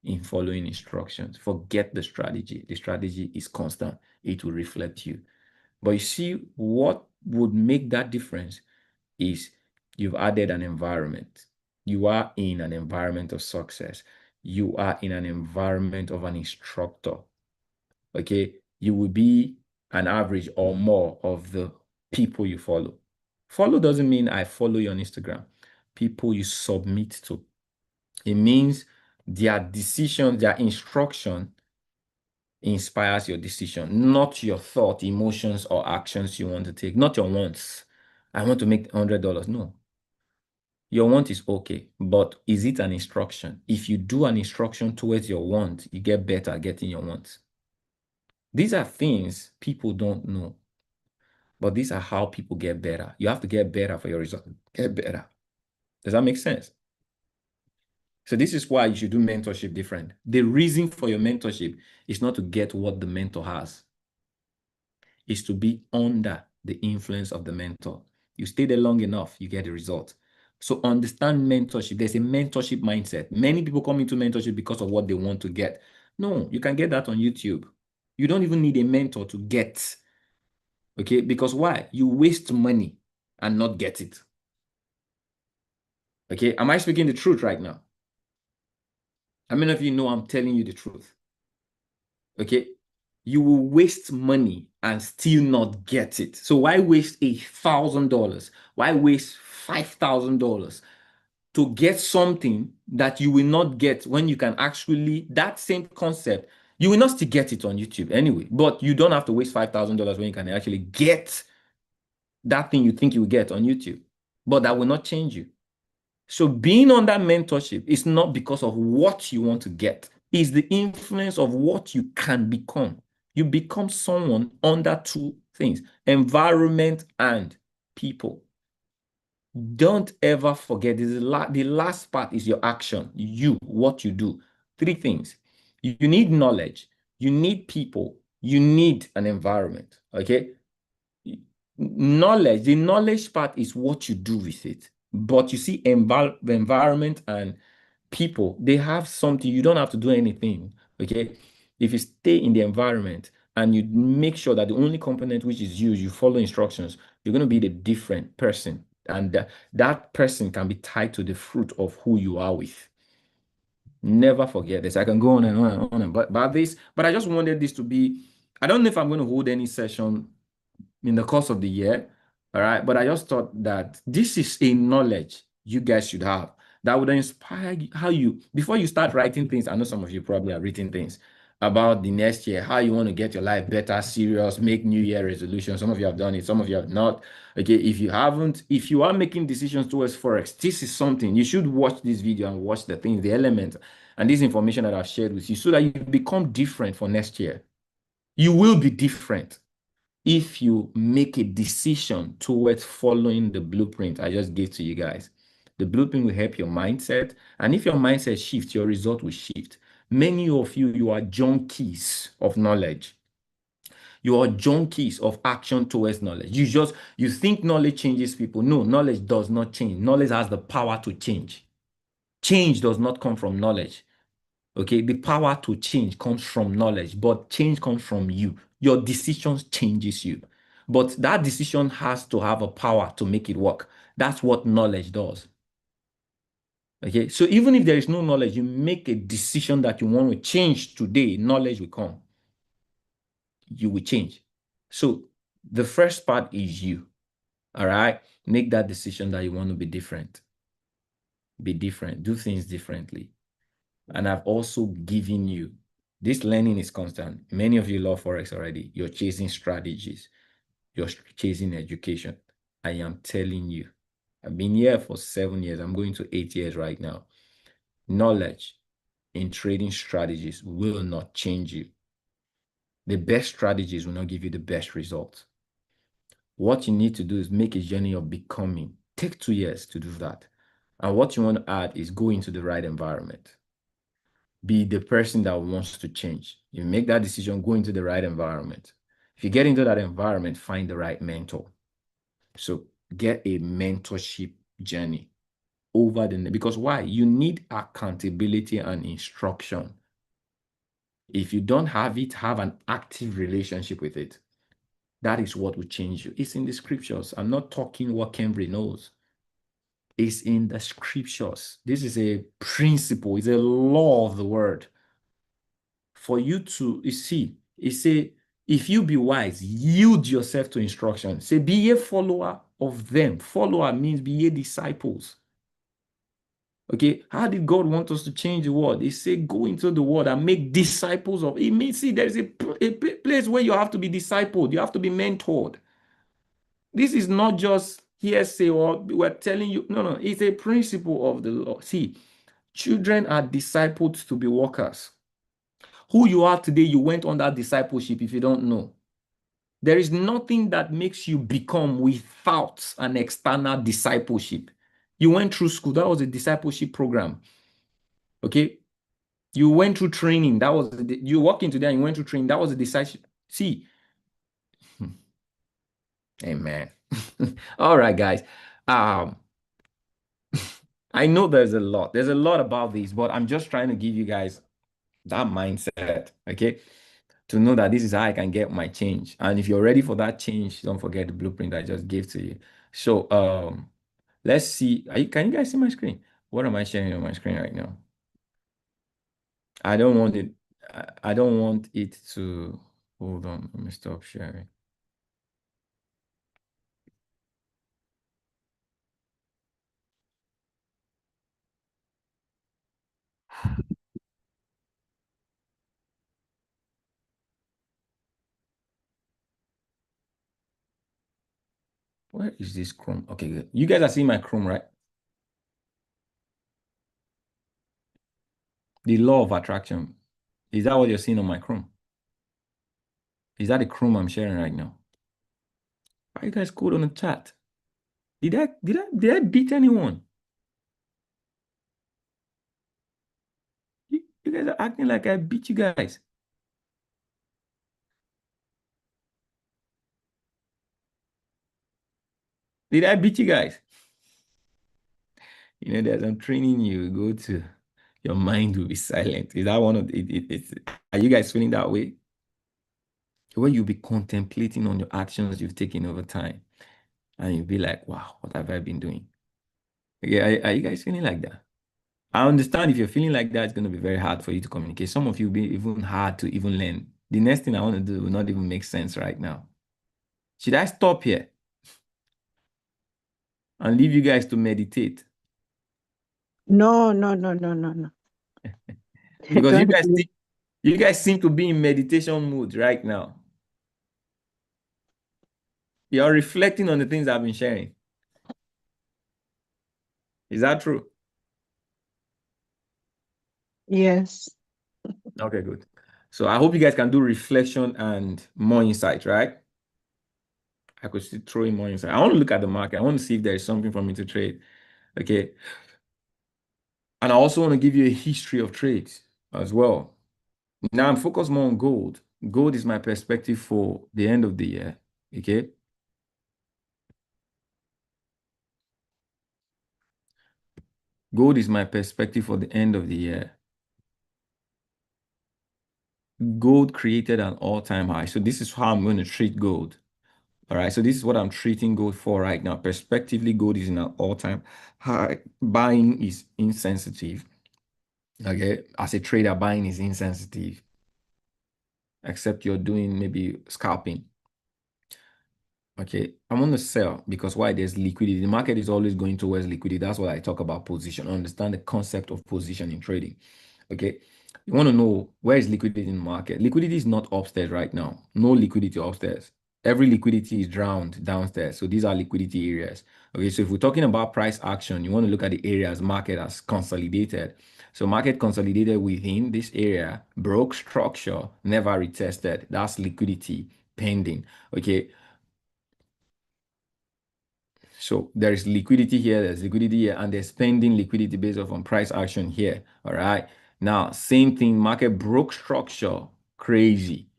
in following instructions. Forget the strategy. The strategy is constant. It will reflect you. But you see, what would make that difference is you've added an environment. You are in an environment of success. You are in an environment of an instructor. Okay? You will be an average or more of the people you follow. Follow doesn't mean I follow you on Instagram. People you submit to. It means their decision, their instruction inspires your decision, not your thought, emotions, or actions you want to take, not your wants. I want to make $100. No. Your want is okay, but is it an instruction? If you do an instruction towards your want, you get better at getting your wants. These are things people don't know, but these are how people get better. You have to get better for your result. Get better. Does that make sense? So this is why you should do mentorship different. The reason for your mentorship is not to get what the mentor has. It's to be under the influence of the mentor. You stay there long enough, you get the result. So understand mentorship. There's a mentorship mindset. Many people come into mentorship because of what they want to get. No, you can get that on YouTube. You don't even need a mentor to get. Okay, because why? You waste money and not get it. Okay, am I speaking the truth right now? How many of you know I'm telling you the truth? Okay, you will waste money and still not get it. So why waste $1,000? Why waste $5,000 to get something that you will not get when you can actually, that same concept, you will not still get it on YouTube anyway, but you don't have to waste $5,000 when you can actually get that thing you think you will get on YouTube, but that will not change you. So being under mentorship is not because of what you want to get. It's the influence of what you can become. You become someone under two things, environment and people. Don't ever forget, this is the last part is your action, what you do. Three things. You need knowledge, you need people, you need an environment, okay? Knowledge, the knowledge part is what you do with it. But you see, environment and people, they have something. You don't have to do anything, okay? If you stay in the environment and you make sure that the only component which is used, you follow instructions, you're going to be the different person. And that person can be tied to the fruit of who you are with. Never forget this. I can go on and on and on about this, but I just wanted this to be, I don't know if I'm going to hold any session in the course of the year, all right? But I just thought that this is a knowledge you guys should have that would inspire you, how you, before you start writing things, I know some of you probably have written things about the next year, how you want to get your life better, serious, make New Year resolutions. Some of you have done it, some of you have not. Okay, if you haven't, if you are making decisions towards Forex, this is something you should watch this video and watch the things, the element, and this information that I've shared with you so that you become different for next year. You will be different if you make a decision towards following the blueprint I just gave to you guys. The blueprint will help your mindset. And if your mindset shifts, your result will shift. Many of you, you are junkies of knowledge. You are junkies of action towards knowledge. You think knowledge changes people. No, knowledge does not change. Knowledge has the power to change. Change does not come from knowledge. Okay, the power to change comes from knowledge, but change comes from you. Your decisions changes you, but that decision has to have a power to make it work. That's what knowledge does. Okay, so even if there is no knowledge, you make a decision that you want to change today, knowledge will come. You will change. So the first part is you. All right, make that decision that you want to be different. Be different, do things differently. And I've also given you, this learning is constant. Many of you love Forex already. You're chasing strategies. You're chasing education. I am telling you, I've been here for 7 years. I'm going to 8 years right now. Knowledge in trading strategies will not change you. The best strategies will not give you the best results. What you need to do is make a journey of becoming. Take 2 years to do that. And what you want to add is go into the right environment. Be the person that wants to change. You make that decision, go into the right environment. If you get into that environment, find the right mentor. So get a mentorship journey over because why? You need accountability and instruction. If you don't have it, have an active relationship with it. That is what will change you. It's in the scriptures. I'm not talking what Cambry knows. It's in the scriptures. This is a principle. It's a law of the word. For you to, you see, it say, if you be wise, yield yourself to instruction. Say, be a follower of them. Follower means be a disciples. Okay, how did God want us to change the world? He said, go into the world and make disciples of. It means, see, there's a place where you have to be discipled, you have to be mentored. This is not just hearsay or we're telling you, no, no, it's a principle of the law. See, children are discipled to be workers. Who you are today, you went on that discipleship if you don't know. There is nothing that makes you become without an external discipleship. You went through school, that was a discipleship program. Okay. You went through training, that was you walk into there and you went through training, that was a discipleship. See, amen. All right, guys. I know there's a lot about this, but I'm just trying to give you guys that mindset, okay? To know that this is how I can get my change. And if you're ready for that change, don't forget the blueprint I just gave to you. So let's see. Can you guys see my screen? What am I sharing on my screen right now? I don't want it. I don't want it to hold on. Let me stop sharing. Where is this Chrome? Okay, good. You guys are seeing my Chrome, right? The law of attraction. Is that what you're seeing on my Chrome? Is that the Chrome I'm sharing right now? Are you guys cool on the chat? Did I beat anyone? You guys are acting like I beat you guys. Did I beat you guys? You know, there's I'm training you, go to your mind will be silent. Is that one of are you guys feeling that way? Where you'll be contemplating on your actions you've taken over time, and you'll be like, wow, what have I been doing? Okay, are you guys feeling like that? I understand if you're feeling like that, it's going to be very hard for you to communicate. Some of you will be even hard to even learn. The next thing I want to do will not even make sense right now. Should I stop here and leave you guys to meditate? No. Because Don't you guys seem to be in meditation mood right now. You're reflecting on the things I've been sharing. Is that true? Yes. Okay, good. So I hope you guys can do reflection and more insight, right? I could still throw in more insight. I want to look at the market. I want to see if there is something for me to trade. Okay. And I also want to give you a history of trades as well. Now I'm focused more on gold. Gold is my perspective for the end of the year. Okay. Gold is my perspective for the end of the year. Gold created an all-time high. So this is how I'm going to treat gold. All right. So this is what I'm treating gold for right now. Perspectively, gold is in an all-time high. Buying is insensitive. Okay. As a trader, buying is insensitive, except you're doing maybe scalping. Okay, I want to sell because why? There's liquidity. The market is always going towards liquidity. That's why I talk about position. Understand the concept of position in trading. Okay, you want to know where is liquidity in the market? Liquidity is not upstairs right now. No liquidity upstairs. Every liquidity is drowned downstairs. So these are liquidity areas. Okay, so if we're talking about price action, you want to look at the areas market has consolidated. So market consolidated within this area, broke structure, never retested. That's liquidity pending. Okay. So there is liquidity here, there's liquidity here, and there's pending liquidity based off on price action here. All right. Now, same thing, market broke structure, crazy.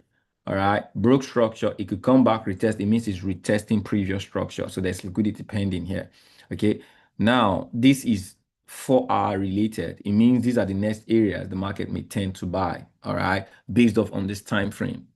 All right. Broke structure, it could come back, retest. It means it's retesting previous structure. So there's liquidity pending here. Okay. Now, this is 4-hour related. It means these are the next areas the market may tend to buy. All right. Based off on this time frame.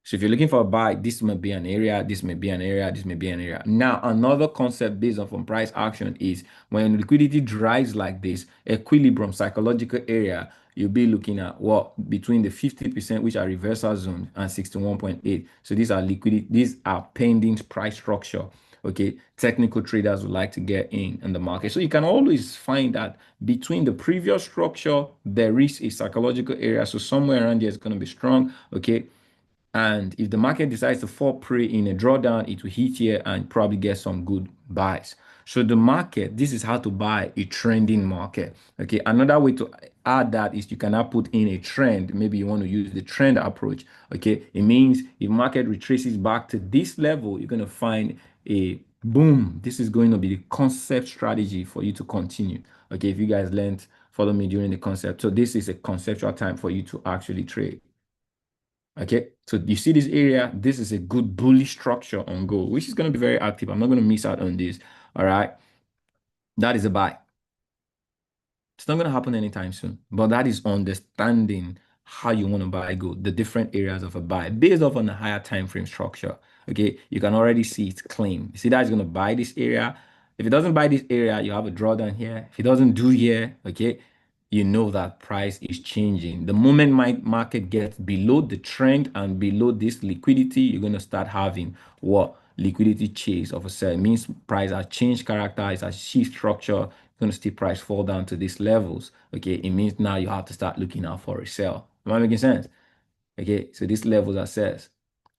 So if you're looking for a buy, this may be an area, this may be an area, this may be an area. Now, another concept based on price action is when liquidity drives like this, equilibrium, psychological area, you'll be looking at what between the 50%, which are reversal zone, and 61.8. So these are liquidity, these are pending price structure. Okay, technical traders would like to get in the market. So you can always find that between the previous structure, there is a psychological area. So somewhere around here is going to be strong. Okay. And if the market decides to fall prey in a drawdown, it will hit here and probably get some good buys. So the market, this is how to buy a trending market. Okay. Another way to add that is you can now put in a trend. Maybe you want to use the trend approach. Okay. It means if market retraces back to this level, you're going to find a boom. This is going to be the concept strategy for you to continue. Okay. If you guys learned, follow me during the concept. So this is a conceptual time for you to actually trade. Okay, so you see this area, this is a good bullish structure on gold, which is going to be very active. I'm not going to miss out on this. All right, that is a buy. It's not going to happen anytime soon, but that is understanding how you want to buy gold, the different areas of a buy based off on the higher time frame structure. Okay, you can already see it's clean. You see that it's going to buy this area. If it doesn't buy this area, you have a drawdown here. If it doesn't do here, okay, you know that price is changing. The moment my market gets below the trend and below this liquidity, you're going to start having what? Liquidity chase of a sell. It means price has changed character, it's a shift structure. It's going to see price fall down to these levels. Okay, it means now you have to start looking out for a sell. Am I making sense? Okay, so these levels are sales.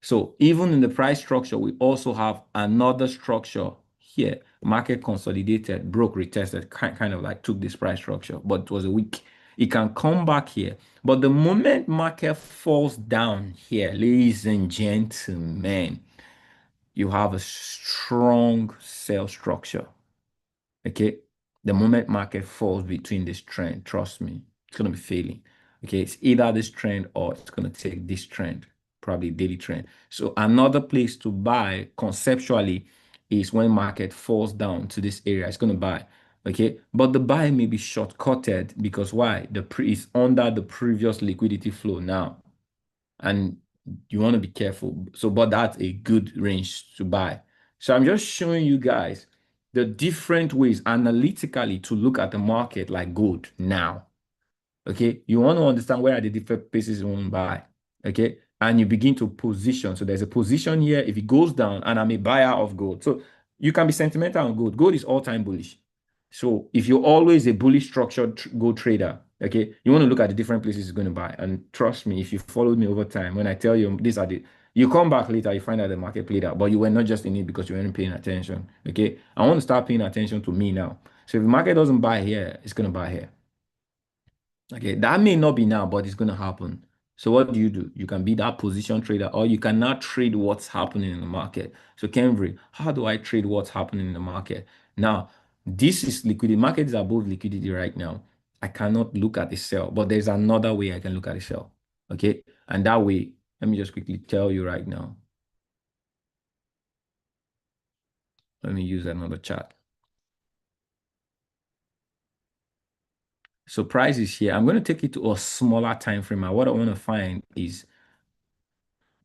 So even in the price structure, we also have another structure here. Market consolidated, broke, retested, kind of like took this price structure, but it was a weak. It can come back here. But the moment market falls down here, ladies and gentlemen, you have a strong sell structure. Okay. The moment market falls between this trend, trust me, it's going to be failing. Okay. It's either this trend or it's going to take this trend, probably daily trend. So another place to buy conceptually is when market falls down to this area, it's going to buy. Okay. But the buy may be shortcutted because why? The pre is under the previous liquidity flow now. And you want to be careful. So, but that's a good range to buy. So I'm just showing you guys the different ways analytically to look at the market like gold now. Okay. You want to understand where are the different places you want to buy. Okay. And you begin to position. So there's a position here. If it goes down and I'm a buyer of gold. So you can be sentimental on gold. Gold is all-time bullish. So if you're always a bullish structured gold trader, okay, you want to look at the different places you're going to buy. And trust me, if you followed me over time, when I tell you these are the, you come back later, you find out the market played out, but you were not just in it because you weren't paying attention. Okay. I want to start paying attention to me now. So if the market doesn't buy here, it's going to buy here. Okay, that may not be now, but it's going to happen. So what do? You can be that position trader, or you can now trade what's happening in the market. So Kenvry, how do I trade what's happening in the market? Now, this is liquidity. Market is above liquidity right now. I cannot look at the sell, but there's another way I can look at the sell. Okay, and that way, let me just quickly tell you right now. Let me use another chart. So price is here. I'm going to take it to a smaller time frame. And what I want to find is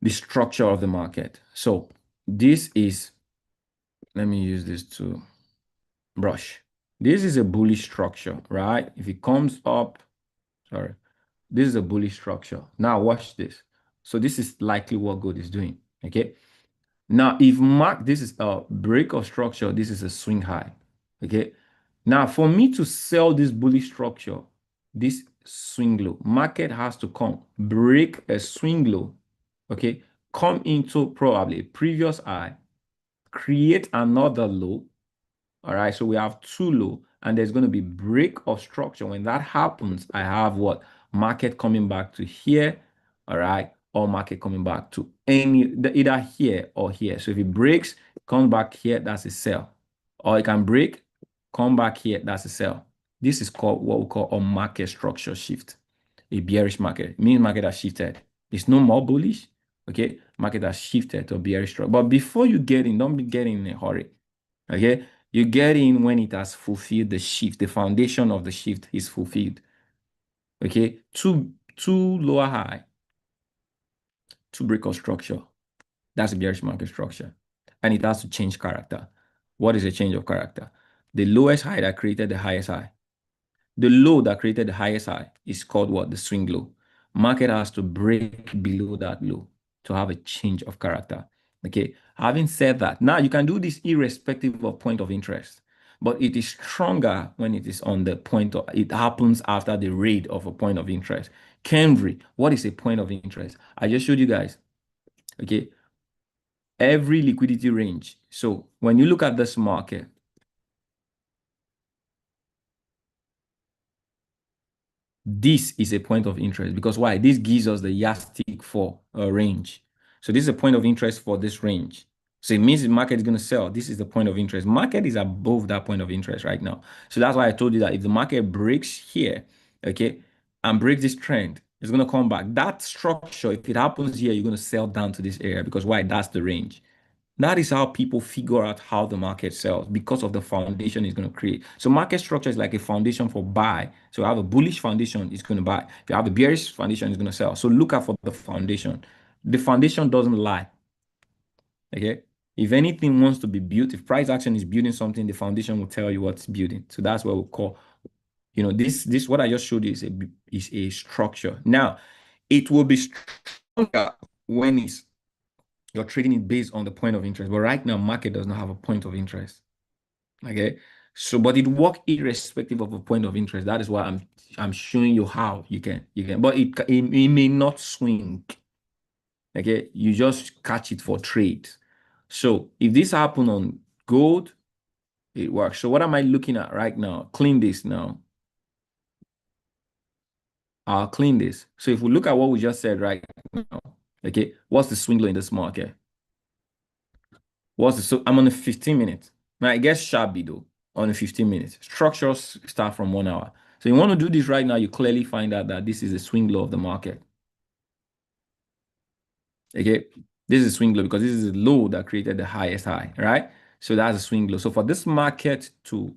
the structure of the market. So this is, let me use this to brush. This is a bullish structure, right? If it comes up, sorry, this is a bullish structure. Now watch this. So this is likely what gold is doing, okay? Now, if this is a break of structure, this is a swing high, okay? Now, for me to sell this bullish structure, this swing low, market has to come, break a swing low, okay? Come into probably a previous high, create another low, all right? So we have two low, and there's going to be break of structure. When that happens, I have what? Market coming back to here, all right? Or market coming back to either here or here. So if it breaks, comes back here, that's a sell. Or it can break, come back here, that's a sell. This is called what we call a market structure shift. A bearish market. It means market has shifted. It's no more bullish. Okay, market has shifted to a bearish structure. But before you get in, don't be getting in a hurry. Okay, you get in when it has fulfilled the shift. The foundation of the shift is fulfilled. Okay, two lower high, two break of structure. That's a bearish market structure. And it has to change character. What is a change of character? The lowest high that created the highest high. The low that created the highest high is called what? The swing low. Market has to break below that low to have a change of character. Okay. Having said that, now you can do this irrespective of point of interest, but it is stronger when it is on the point of, it happens after the raid of a point of interest. Kendry, what is a point of interest? I just showed you guys. Okay. Every liquidity range. So when you look at this market, this is a point of interest because why? This gives us the yardstick for a range. So this is a point of interest for this range. So it means the market is going to sell. This is the point of interest. Market is above that point of interest right now. So that's why I told you that if the market breaks here, okay, and breaks this trend, it's going to come back. That structure, if it happens here, you're going to sell down to this area because why? That's the range. That is how people figure out how the market sells because of the foundation it's going to create. So market structure is like a foundation for buy. So you have a bullish foundation, it's going to buy. If you have a bearish foundation, it's going to sell. So look out for the foundation. The foundation doesn't lie. Okay. If anything wants to be built, if price action is building something, the foundation will tell you what's building. So that's what we call, this what I just showed you is a structure. Now, it will be stronger when you're trading it based on the point of interest. But right now, market does not have a point of interest. Okay. So, but it works irrespective of a point of interest. That is why I'm showing you how you can, but it may not swing. Okay. You just catch it for trade. So if this happen on gold, it works. So what am I looking at right now? Clean this now. I'll clean this. So if we look at what we just said right now, okay, what's the swing low in this market? So I'm on a 15 minutes. Now it gets shabby though on a 15 minutes. Structures start from 1 hour. So you want to do this right now, you clearly find out that this is a swing low of the market. Okay, this is a swing low because this is a low that created the highest high, right? So that's a swing low. So for this market to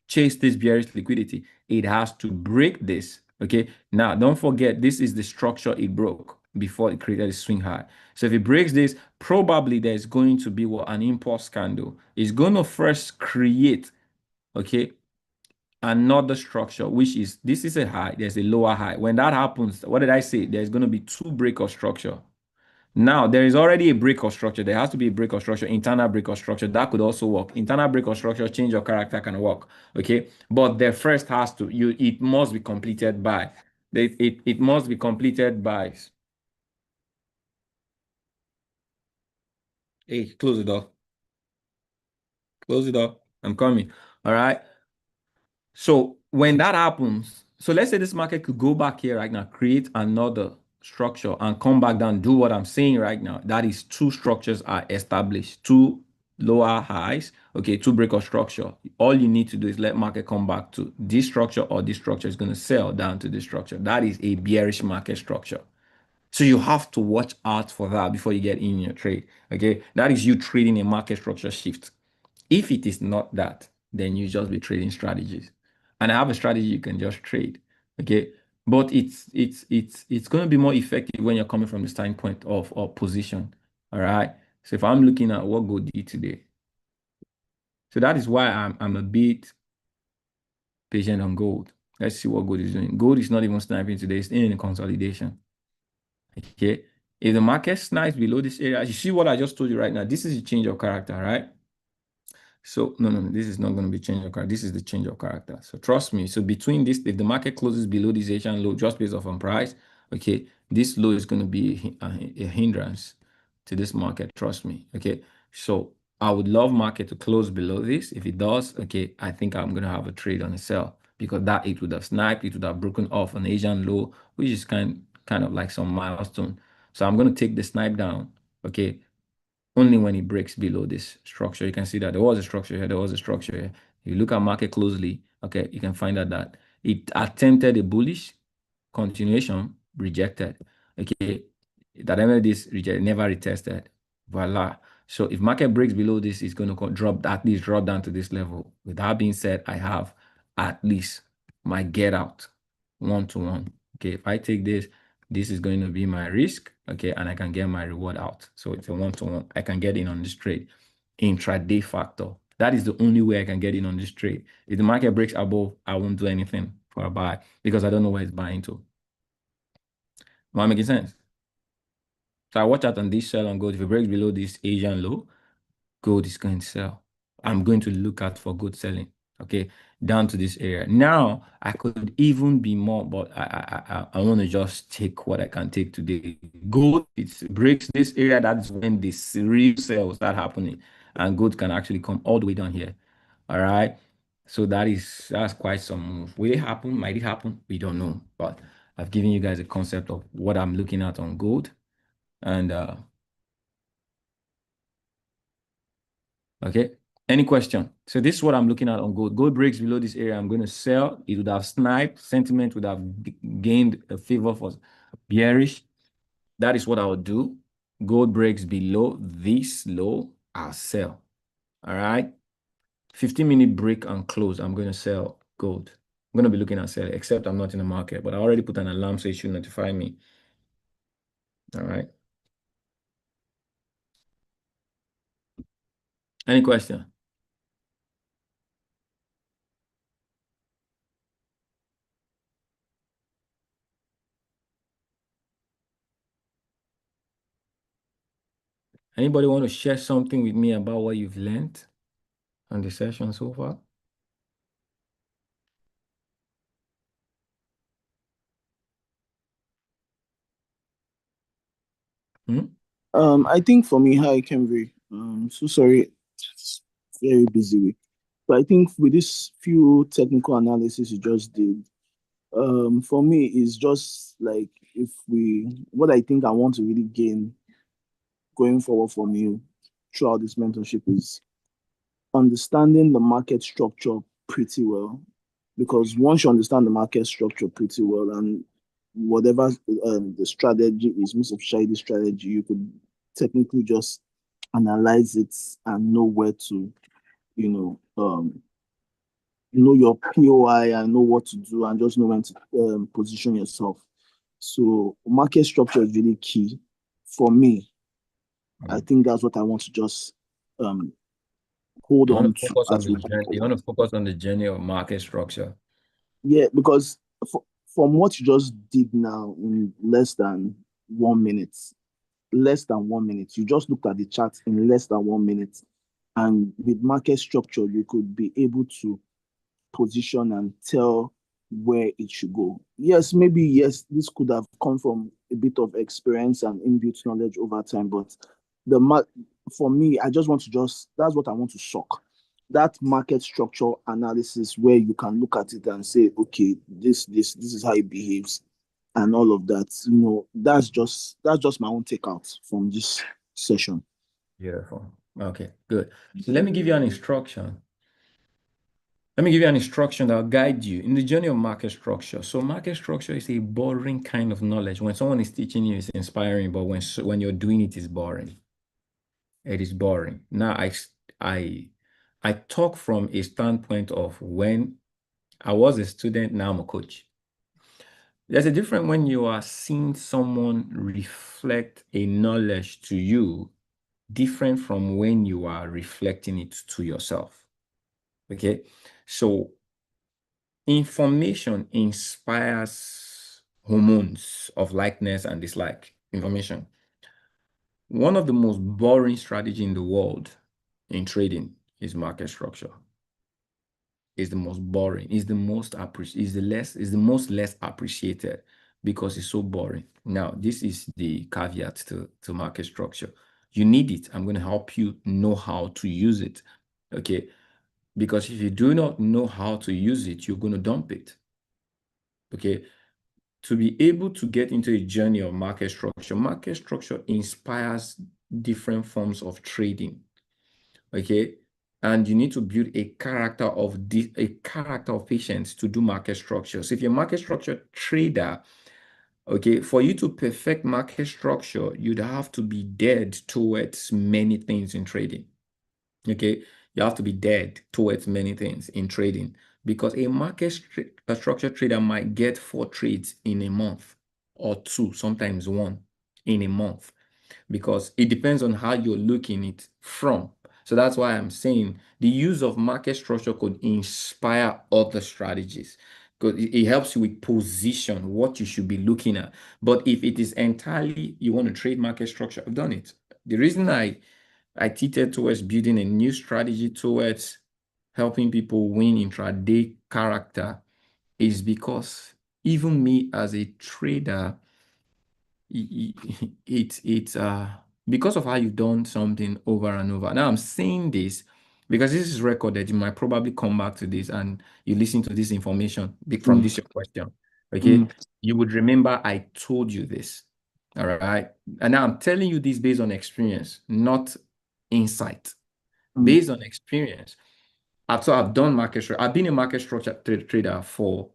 chase this bearish liquidity, it has to break this. Okay, now don't forget, this is the structure it broke before it created a swing high. So if it breaks this, probably there's going to be what an impulse candle. It's going to first create, okay, another structure, which is, this is a high, there's a lower high. When that happens, what did I say? There's going to be two break of structure. Now, there is already a break of structure. There has to be a break of structure, internal break of structure. That could also work. Internal break of structure, change of character can work. Okay. But the first has to, it must be completed by, it must be completed by, hey, close the door. Close the door. I'm coming. All right. So when that happens, so let's say this market could go back here right now, create another structure and come back down, do what I'm saying right now. That is, two structures are established, two lower highs, okay, two break of structure. All you need to do is let market come back to this structure, or this structure is going to sell down to this structure. That is a bearish market structure. So you have to watch out for that before you get in your trade. Okay, that is you trading a market structure shift. If it is not that, then you just be trading strategies. And I have a strategy you can just trade. Okay. But it's going to be more effective when you're coming from the standpoint of position. All right. So if I'm looking at what gold did today, so that is why I'm a bit patient on gold. Let's see what gold is doing. Gold is not even sniping today, it's in a consolidation. Okay. If the market snipes below this area, you see what I just told you right now. This is a change of character, right? So no, this is not going to be change of character. This is the change of character. So trust me. So between this, if the market closes below this Asian low, just based off on price, okay, this low is going to be a hindrance to this market. Trust me. Okay. So I would love market to close below this. If it does, okay, I think I'm going to have a trade on a sell, because that it would have sniped, it would have broken off an Asian low, which is kind of like some milestone. So I'm going to take the snipe down. Okay. Only when it breaks below this structure. You can see that there was a structure here, there was a structure here. If you look at market closely, okay, you can find out that it attempted a bullish continuation, rejected. Okay, that ended this reject, never retested. Voila. So if market breaks below this, it's going to drop, at least drop down to this level. With that being said, I have at least my get out 1-to-1. Okay, if I take this, this is going to be my risk, okay, and I can get my reward out. So it's a 1-to-1. I can get in on this trade. Intraday factor. That is the only way I can get in on this trade. If the market breaks above, I won't do anything for a buy because I don't know where it's buying to. Am I making sense? So I watch out on this sell on gold. If it breaks below this Asian low, gold is going to sell. I'm going to look out for good selling. Okay, down to this area. Now I could even be more, but I want to just take what I can take today. Gold, it breaks this area. That's when this real sell start happening, and gold can actually come all the way down here. All right. So that's quite some move. Will it happen? Might it happen? We don't know. But I've given you guys a concept of what I'm looking at on gold. And okay. Any question? So this is what I'm looking at on gold. Gold breaks below this area. I'm going to sell. It would have sniped. Sentiment would have gained a favor for bearish. That is what I would do. Gold breaks below this low. I'll sell. All right. 15-minute break and close. I'm going to sell gold. I'm going to be looking at selling, except I'm not in the market. But I already put an alarm so it should notify me. All right. Any question? Anybody want to share something with me about what you've learned on the session so far? I think for me, hi Kenry. So sorry, it's very busy week. But I think with this few technical analysis you just did, for me it's just like what I think I want to really gain going forward from you throughout this mentorship is understanding the market structure pretty well. Because once you understand the market structure pretty well and whatever the strategy is, most especially the strategy, you could technically just analyze it and know where to, know your POI and know what to do and just know when to position yourself. So market structure is really key for me. I think that's what I want to just hold on to as we go forward. You want to focus on the journey of market structure. Yeah, because from what you just did now in less than 1 minute, you just looked at the chart in less than 1 minute. And with market structure, you could be able to position and tell where it should go. Yes, this could have come from a bit of experience and inbuilt knowledge over time, but for me, I just want to that's what I want to shock. That market structure analysis where you can look at it and say, okay, this is how it behaves and all of that. That's just my own takeout from this session. Beautiful. Okay, good. So let me give you an instruction. Let me give you an instruction that will guide you in the journey of market structure. So market structure is a boring kind of knowledge. When someone is teaching you, it's inspiring, but when you're doing it, it's boring. It is boring. Now, I talk from a standpoint of when I was a student, now I'm a coach. There's a difference when you are seeing someone reflect a knowledge to you, different from when you are reflecting it to yourself. Okay, so information inspires hormones of likeness and dislike. Information. One of the most boring strategy in the world in trading is market structure. Is the most boring, is the most less appreciated because it's so boring. Now, this is the caveat to market structure. You need it. I'm going to help you know how to use it. Okay. Because if you do not know how to use it, you're going to dump it. Okay. To be able to get into a journey of market structure inspires different forms of trading. Okay. And you need to build a character of patience to do market structure. So if you're a market structure trader, okay, for you to perfect market structure, you'd have to be dead towards many things in trading. Okay, you have to be dead towards many things in trading because a market structure trader might get 4 trades in a month or 2, sometimes 1 in a month, because it depends on how you're looking it from. So that's why I'm saying the use of market structure could inspire other strategies because it helps you with position, what you should be looking at. But if it is entirely you want to trade market structure, I've done it. The reason I tilted towards building a new strategy towards helping people win intraday character is because even me as a trader, it's because of how you've done something over and over. Now I'm saying this because this is recorded. You might probably come back to this and you listen to this information from this your question. Okay. You would remember I told you this. All right. And now I'm telling you this based on experience, not insight. Based on experience. So I've done market structure. I've been a market structure trader for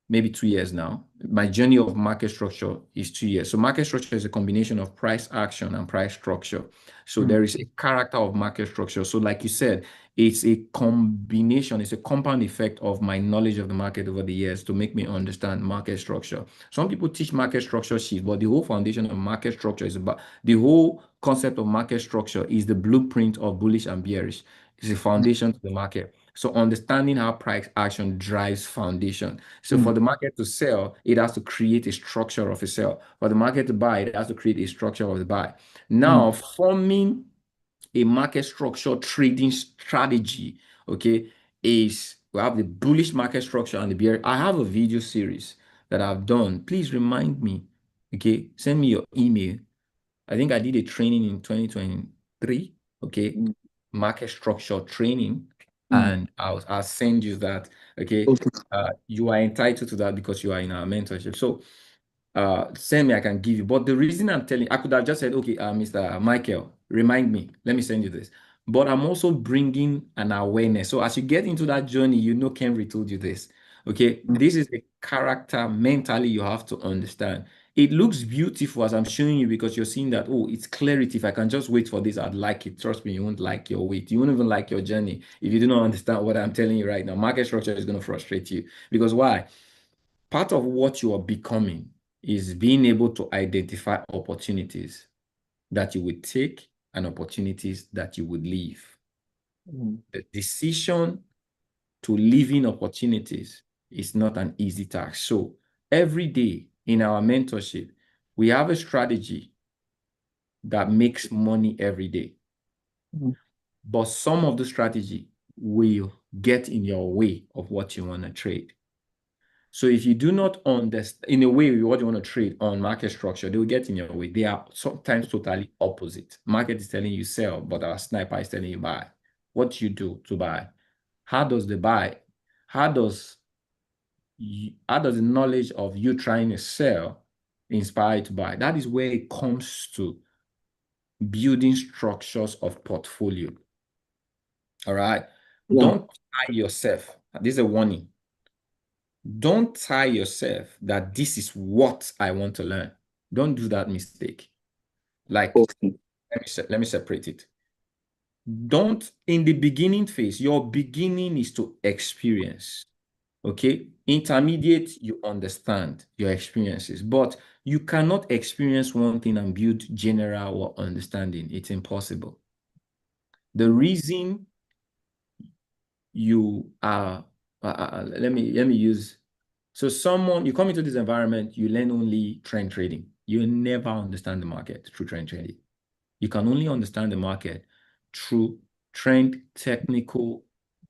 maybe 2 years now. My journey of market structure is 2 years. So market structure is a combination of price action and price structure. So there is a character of market structure. So like you said, it's a combination, it's a compound effect of my knowledge of the market over the years to make me understand market structure. Some people teach market structure sheet, but the whole foundation of market structure is about the whole concept of market structure is the blueprint of bullish and bearish. It's a foundation to the market. So understanding how price action drives foundation. So for the market to sell, it has to create a structure of a sell. For the market to buy, it has to create a structure of the buy. Now, forming a market structure trading strategy, okay, is we have the bullish market structure and the bearish. I have a video series that I've done. Please remind me, okay, send me your email. I think I did a training in 2023, okay, market structure training, and I'll send you that, okay. You are entitled to that because you are in our mentorship. So send me, I can give you. But the reason I'm telling, I could have just said, okay, Mr. Michael, remind me, let me send you this. But I'm also bringing an awareness. So as you get into that journey, you know, Kenry told you this. Okay, this is a character mentally you have to understand. It looks beautiful as I'm showing you because you're seeing that, oh, it's clarity. If I can just wait for this, I'd like it. Trust me, you won't like your wait. You won't even like your journey if you do not understand what I'm telling you right now. Market structure is going to frustrate you because why? Part of what you are becoming is being able to identify opportunities that you would take and opportunities that you would leave. The decision to live in opportunities is not an easy task. So every day in our mentorship, we have a strategy that makes money every day. But some of the strategy will get in your way of what you want to trade. So if you do not understand, in a way, what you want to trade on market structure, they will get in your way. They are sometimes totally opposite. Market is telling you sell, but our sniper is telling you buy. What do you do to buy? How does the buy? How does the knowledge of you trying to sell inspire you to buy? That is where it comes to building structures of portfolio. All right. Don't tie yourself. This is a warning. Don't tie yourself that this is what I want to learn. Don't do that mistake. Like, let me separate it. Don't, in the beginning phase, your beginning is to experience. Okay? Intermediate, you understand your experiences, but you cannot experience one thing and build general or understanding. It's impossible. The reason you are, let me use. So you come into this environment, you learn only trend trading. You never understand the market through trend trading. You can only understand the market through trend, technical,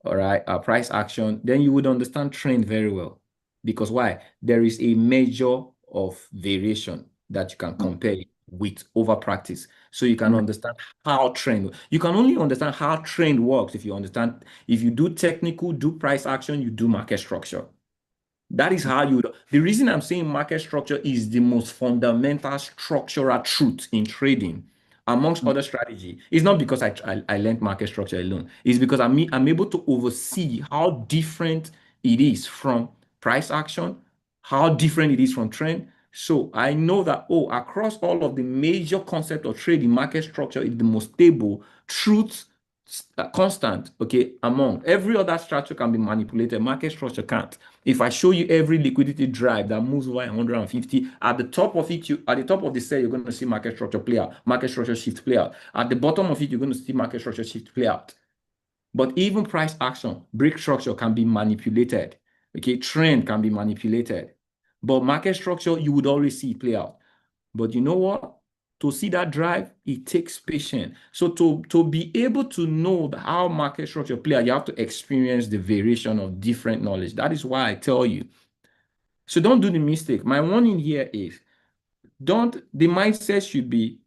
all right, price action. Then you would understand trend very well. Because why? There is a measure of variation that you can compare with over practice. So you can understand how trend, you can only understand how trend works if you understand, if you do technical, do price action, you do market structure. That is how you, the reason I'm saying market structure is the most fundamental structural truth in trading amongst other strategy. It's not because I learned market structure alone. It's because I'm able to oversee how different it is from price action, how different it is from trend. So I know that, across all of the major concept of trading, market structure is the most stable truth constant, okay, among every other structure can be manipulated. Market structure can't. If I show you every liquidity drive that moves over 150, at the top of it, at the top of the cell, you're going to see market structure play out, market structure shift play out. At the bottom of it, you're going to see market structure shift play out. But even price action, break structure can be manipulated. Okay, trend can be manipulated. But market structure, you would always see it play out. But you know what? To see that drive, it takes patience. So to be able to know how market structure play out, you have to experience the variation of different knowledge. That is why I tell you. So don't do the mistake. My warning here is, the mindset should be,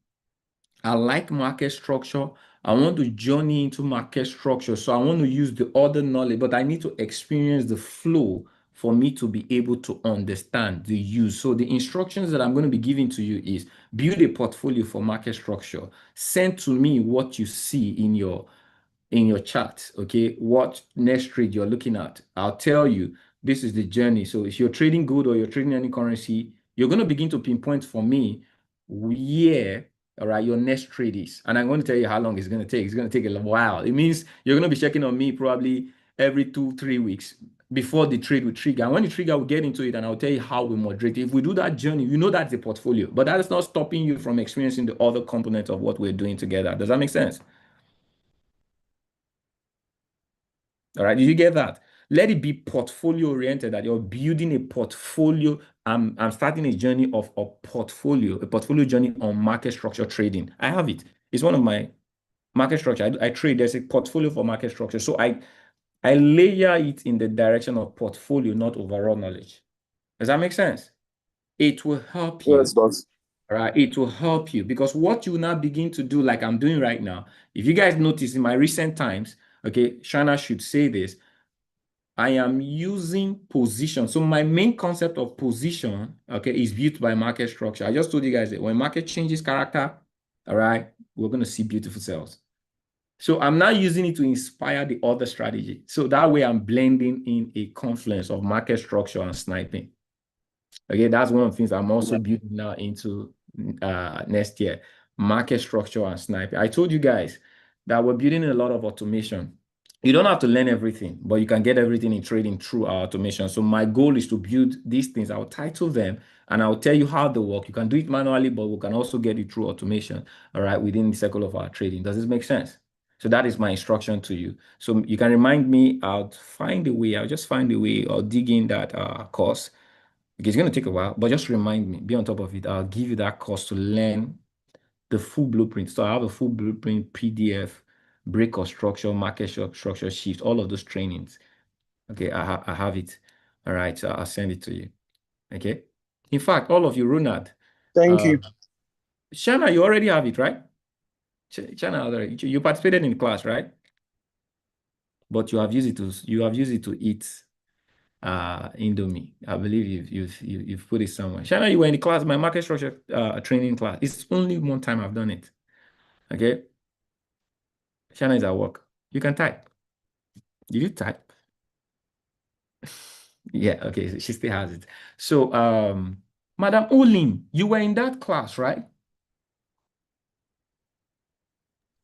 I like market structure. I want to journey into market structure. So I want to use the other knowledge, but I need to experience the flow for me to be able to understand the use. So the instructions that I'm going to be giving to you is build a portfolio for market structure. Send to me what you see in your chart, okay? What next trade you're looking at. I'll tell you, this is the journey. So if you're trading gold or you're trading any currency, you're going to begin to pinpoint for me where, all right, your next trade is. And I'm going to tell you how long it's going to take. It's going to take a while. It means you're going to be checking on me probably every 2-3 weeks before the trade will trigger. And when the trigger will get into it, and I'll tell you how we moderate. If we do that journey, you know that's a portfolio. But that is not stopping you from experiencing the other components of what we're doing together. Does that make sense? All right, did you get that? Let it be portfolio oriented, that you're building a portfolio. I'm starting a journey of a portfolio journey on market structure trading. I have it. It's one of my market structure. I trade. There's a portfolio for market structure. So I layer it in the direction of portfolio, not overall knowledge. Does that make sense? It will help you. Yes, does. All right, it will help you, because what you now begin to do, like I'm doing right now, if you guys notice in my recent times, okay, Shana should say this, I am using position. So my main concept of position, okay, is built by market structure. I just told you guys that when market changes character, all right, we're going to see beautiful cells. So I'm now using it to inspire the other strategy. So that way I'm blending in a confluence of market structure and sniping. Okay, that's one of the things I'm also building now into next year, market structure and sniping. I told you guys that we're building a lot of automation. You don't have to learn everything, but you can get everything in trading through our automation. So my goal is to build these things. I'll title them and I'll tell you how they work. You can do it manually, but we can also get it through automation, all right, within the circle of our trading. Does this make sense? So that is my instruction to you. So you can remind me, I'll just find a way, or dig in that course. Okay, it's going to take a while, but just remind me, be on top of it. I'll give you that course to learn the full blueprint. So I have a full blueprint PDF, break or structure, market structure shift, all of those trainings. Okay, I have it. All right, so I'll send it to you. Okay. In fact, all of you, Ronald. Thank you. Shana, you already have it, right? Shana, already. You participated in the class, right? But you have used it to eat Indomie. I believe you've put it somewhere. Shana, you were in the class, my market structure training class. It's only one time I've done it. Okay. Shana is at work. You can type. Did you type? Yeah, okay. So she still has it. So Madam Olin, you were in that class, right?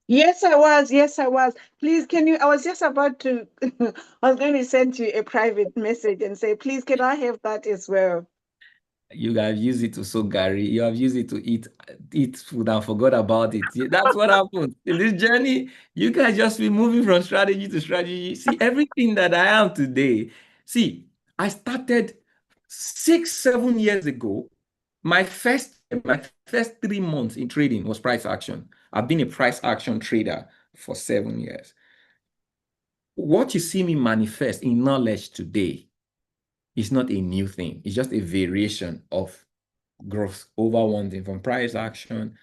Yes, I was. Yes, I was. Please, can you? I was just about to, I was going to send you a private message and say, please, can I have that as well? You have used it to soak Gary. You have used it to eat food and forgot about it. That's what happened. In this journey, you guys just be moving from strategy to strategy. See, everything that I am today, see, I started 6-7 years ago. My first 3 months in trading was price action. I've been a price action trader for 7 years. What you see me manifest in knowledge today is not a new thing. It's just a variation of growth over one thing. From price action,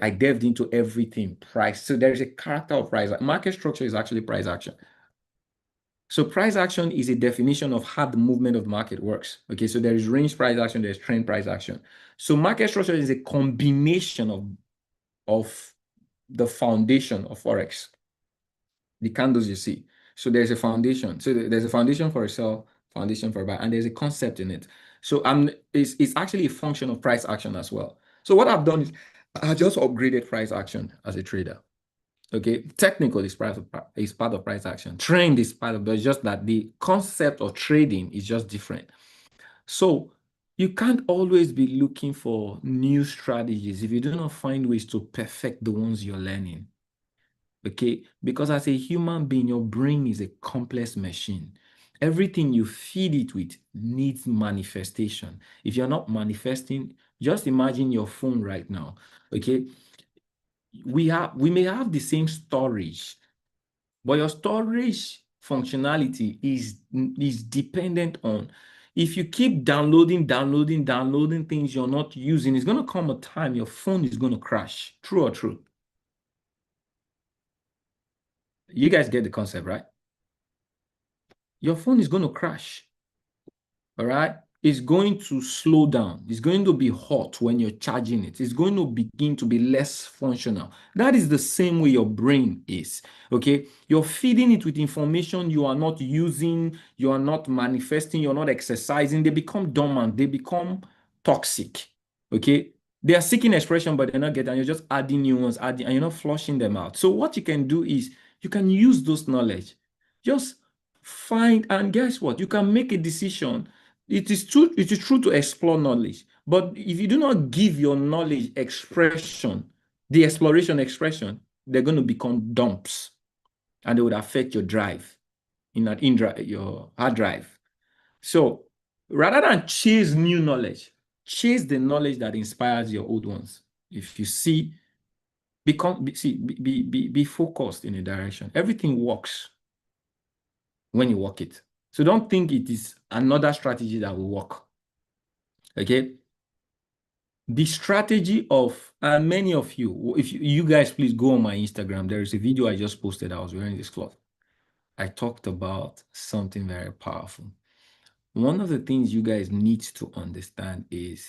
I delved into everything price. So there is a character of price. Market structure is actually price action. So price action is a definition of how the movement of market works. Okay, so there is range price action, there's trend price action. So market structure is a combination of the foundation of Forex, the candles you see. So there's a foundation. So there's a foundation for a sell, foundation for a buy, and there's a concept in it. So it's actually a function of price action as well. So what I've done is I just upgraded price action as a trader. Okay, technical is part of price action. Trend is part of, but it's just that the concept of trading is just different. So you can't always be looking for new strategies if you do not find ways to perfect the ones you're learning. Okay, because as a human being, your brain is a complex machine. Everything you feed it with needs manifestation. If you're not manifesting, just imagine your phone right now. Okay, we may have the same storage, but your storage functionality is dependent on, if you keep downloading things you're not using, it's going to come a time your phone is going to crash. True or true? You guys get the concept, right? Your phone is going to crash. All right? It's going to slow down. It's going to be hot when you're charging it. It's going to begin to be less functional. That is the same way your brain is. Okay? You're feeding it with information you are not using, you are not manifesting, you're not exercising. They become dormant, they become toxic. Okay? They are seeking expression, but they're not getting, and you're just adding new ones, and you're not flushing them out. So what you can do is you can use those knowledge. Just find, and guess what? You can make a decision. It is true to explore knowledge, but if you do not give your knowledge expression, the exploration expression, they're going to become dumps, and they would affect your drive, your hard drive. So rather than chase new knowledge, chase the knowledge that inspires your old ones. If you see, be focused in a direction. Everything works when you work it. So don't think it is another strategy that will work. Okay? The strategy of, and many of you, if you guys please go on my Instagram, there is a video I just posted. I was wearing this cloth. I talked about something very powerful. One of the things you guys need to understand is,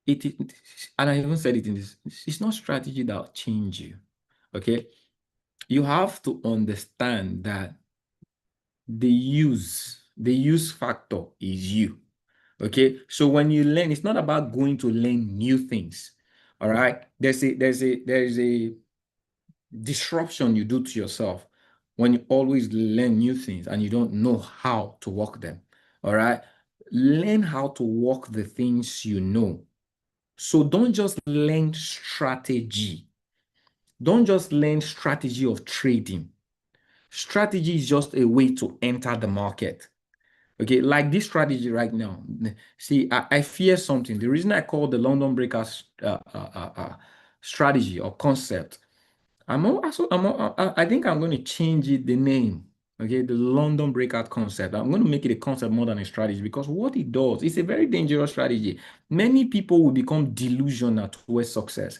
and I even said it in this, it's not strategy that will change you. Okay? You have to understand that the use factor is you. Okay, so when you learn, it's not about going to learn new things. All right, there's a disruption you do to yourself when you always learn new things and you don't know how to work them. All right, learn how to work the things you know. So don't just learn strategy. Don't just learn strategy of trading. Strategy is just a way to enter the market. Okay, like this strategy right now. See, I fear something. The reason I call the London Breakers strategy or concept, I think I'm going to change it, the name. Okay, the London Breakout concept. I'm going to make it a concept more than a strategy, because what it does, it's a very dangerous strategy. Many people will become delusional towards success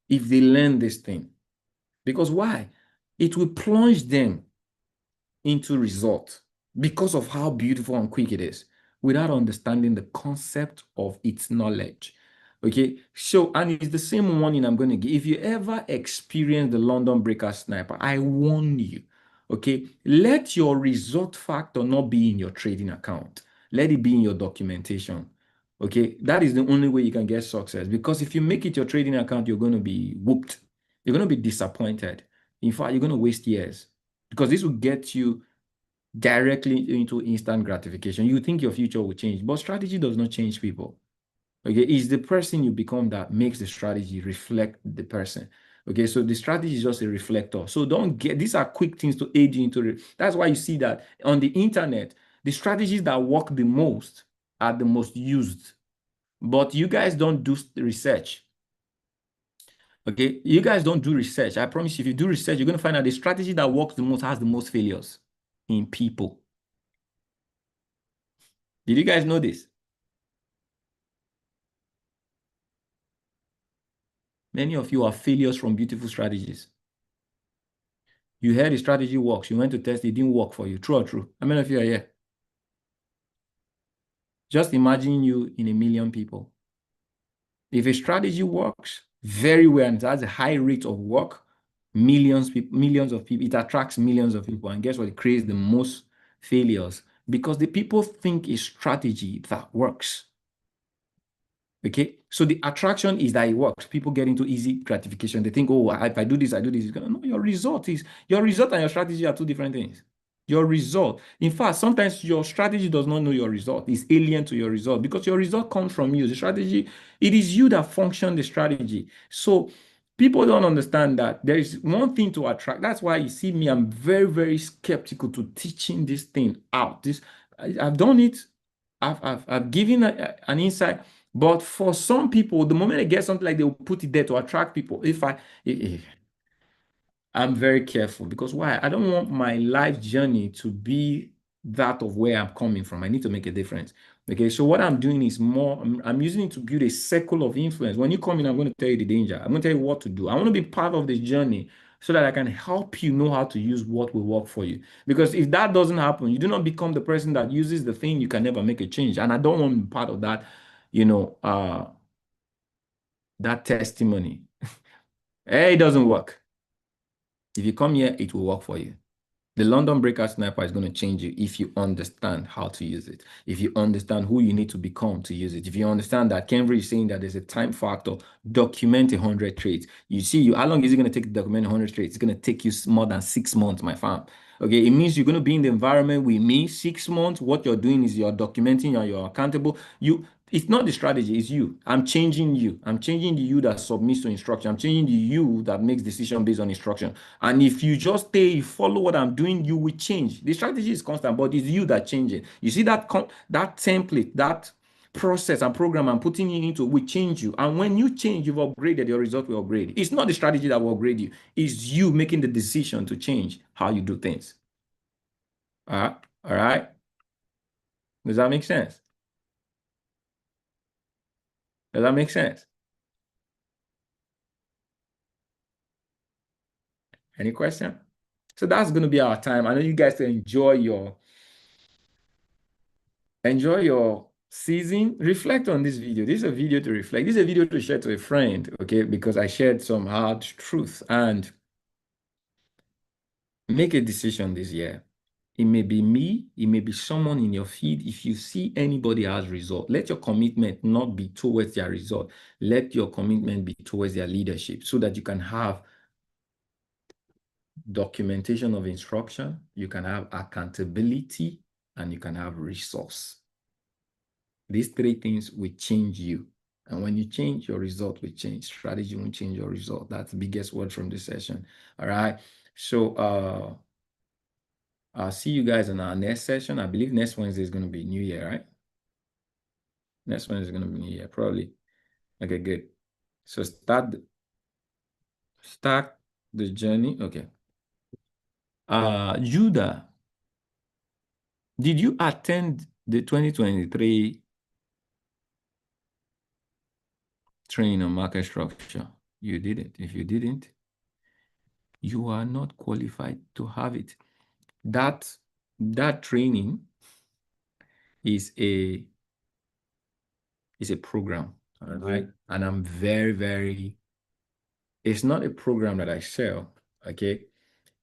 if they learn this thing. Because why? It will plunge them into result because of how beautiful and quick it is, without understanding the concept of its knowledge. Okay, so, and it's the same warning I'm going to give. If you ever experience the London Breaker Sniper, I warn you, okay, let your result factor not be in your trading account. Let it be in your documentation. Okay, that is the only way you can get success, because if you make it your trading account, you're going to be whooped. You're going to be disappointed. In fact, you're going to waste years, because this will get you directly into instant gratification. You think your future will change, but strategy does not change people. Okay, it's the person you become that makes the strategy reflect the person. Okay, so the strategy is just a reflector. So don't get, these are quick things to aid you into it. That's why you see that on the internet, the strategies that work the most are the most used. But you guys don't do research. Okay, you guys don't do research. I promise you, if you do research, you're going to find out the strategy that works the most has the most failures in people. Did you guys know this? Many of you are failures from beautiful strategies. You heard the strategy works. You went to test it, didn't work for you. True or true? How many of you are here? Just imagine you in a million people. If a strategy works very well and it has a high rate of work, millions of people, it attracts millions of people. And guess what? It creates the most failures, because the people think a strategy that works. Okay, so the attraction is that it works. People get into easy gratification. They think, oh, if I do this, I do this. It's gonna, no, your result and your strategy are two different things. Your result, in fact, sometimes your strategy does not know your result. It's alien to your result because your result comes from you. The strategy, it is you that function the strategy. So people don't understand that there is one thing to attract. That's why you see me, I'm very, very skeptical to teaching this thing out. I've done it. I've given an insight. But for some people, the moment they get something like, they'll put it there to attract people. I'm very careful because why? I don't want my life journey to be that of where I'm coming from. I need to make a difference. Okay, so what I'm doing is more, I'm using it to build a circle of influence. When you come in, I'm going to tell you the danger. I'm going to tell you what to do. I want to be part of this journey so that I can help you know how to use what will work for you. Because if that doesn't happen, you do not become the person that uses the thing, you can never make a change. And I don't want to be part of that, that testimony. Hey, it doesn't work. If you come here, it will work for you. The London Breakout Sniper is going to change you if you understand how to use it. If you understand who you need to become to use it. If you understand that Kenry is saying that there's a time factor, document 100 trades. You see, how long is it going to take to document 100 trades? It's going to take you more than 6 months, my fam. Okay, it means you're going to be in the environment with me 6 months. What you're doing is you're documenting, you're accountable. It's not the strategy, it's you. I'm changing you. I'm changing the you that submits to instruction. I'm changing the you that makes decision based on instruction. And if you just stay, you follow what I'm doing, you will change. The strategy is constant, but it's you that changes. You see that template, that process and program I'm putting you into will change you. And when you change, you've upgraded, your result will upgrade. It's not the strategy that will upgrade you. It's you making the decision to change how you do things. All right. Does that make sense? Does that make sense? Any question? So that's going to be our time. I know you guys to enjoy your season. Reflect on this video. This is a video to reflect. This is a video to share to a friend, okay? Because I shared some hard truth, and make a decision this year. It may be me, it may be someone in your feed. If you see anybody has result, let your commitment not be towards their result. Let your commitment be towards their leadership so that you can have documentation of instruction, you can have accountability, and you can have resource. These three things will change you. And when you change, your result will change. Strategy won't change your result. That's the biggest word from this session. All right. So I'll see you guys in our next session. I believe next Wednesday is going to be New Year, right? Next Wednesday is going to be New Year, probably. Okay, good. So start the journey. Okay. Judah, did you attend the 2023 training on market structure? You didn't. If you didn't, you are not qualified to have it. That training is a program, all right? And I'm very, very, it's not a program that I sell, okay?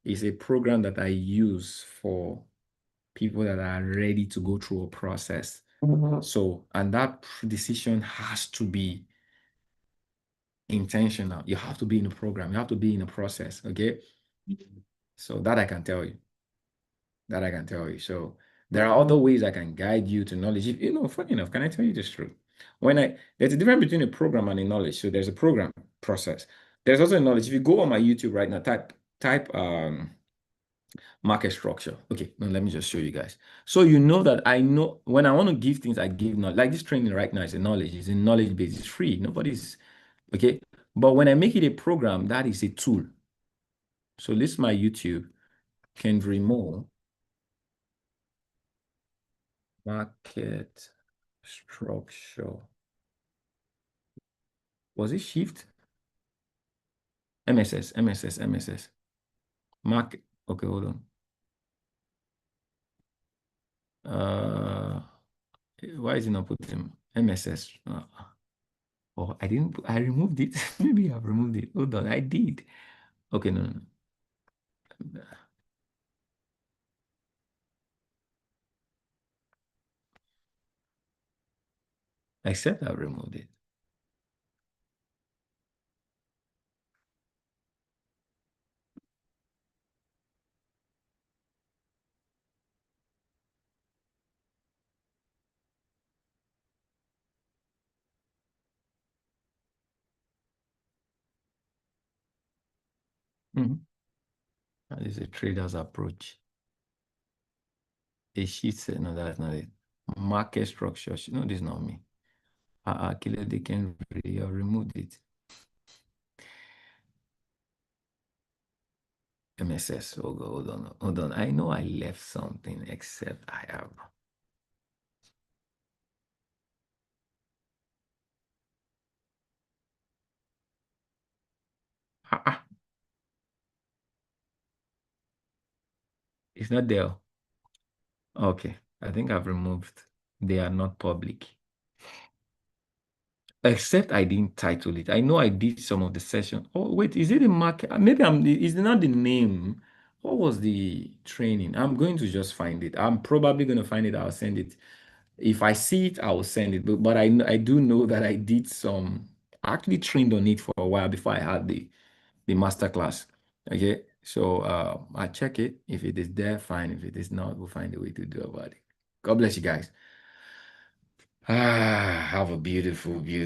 It's a program that I use for people that are ready to go through a process. So, and that decision has to be intentional. You have to be in a program. You have to be in a process, okay? So that I can tell you. That I can tell you. So there are other ways I can guide you to knowledge. If, funny enough, can I tell you this truth? There's a difference between a program and a knowledge. So there's a program process. There's also a knowledge. If you go on my YouTube right now, type market structure. Okay, now let me just show you guys. So you know that I know when I want to give things, I give knowledge. Like this training right now is a knowledge. It's a knowledge base. It's free. Nobody's okay. But when I make it a program, that is a tool. So this is my YouTube, Kendry Moore. Market structure. Was it shift? MSS. Market. Okay, hold on. Why is it not putting MSS? Oh, I didn't. I removed it. Maybe I've removed it. Hold on, I did. Okay, no. Except I've removed it. That is a trader's approach. A sheet said, no, that's not it. Market structure. No, this is not me. Killer, they can remove it. MSS. Hold on. I know I left something except I have. It's not there. Okay. I think I've removed. They are not public. Except I didn't title it. I know I did some of the session. Oh, wait, is it the market? Maybe is it not the name? What was the training? I'm going to just find it. I'm probably going to find it. I'll send it. If I see it, I will send it. But I do know that I did some, I actually trained on it for a while before I had the masterclass. Okay. So I check it. If it is there, fine. If it is not, we'll find a way to do about it. God bless you guys. Have a beautiful, beautiful.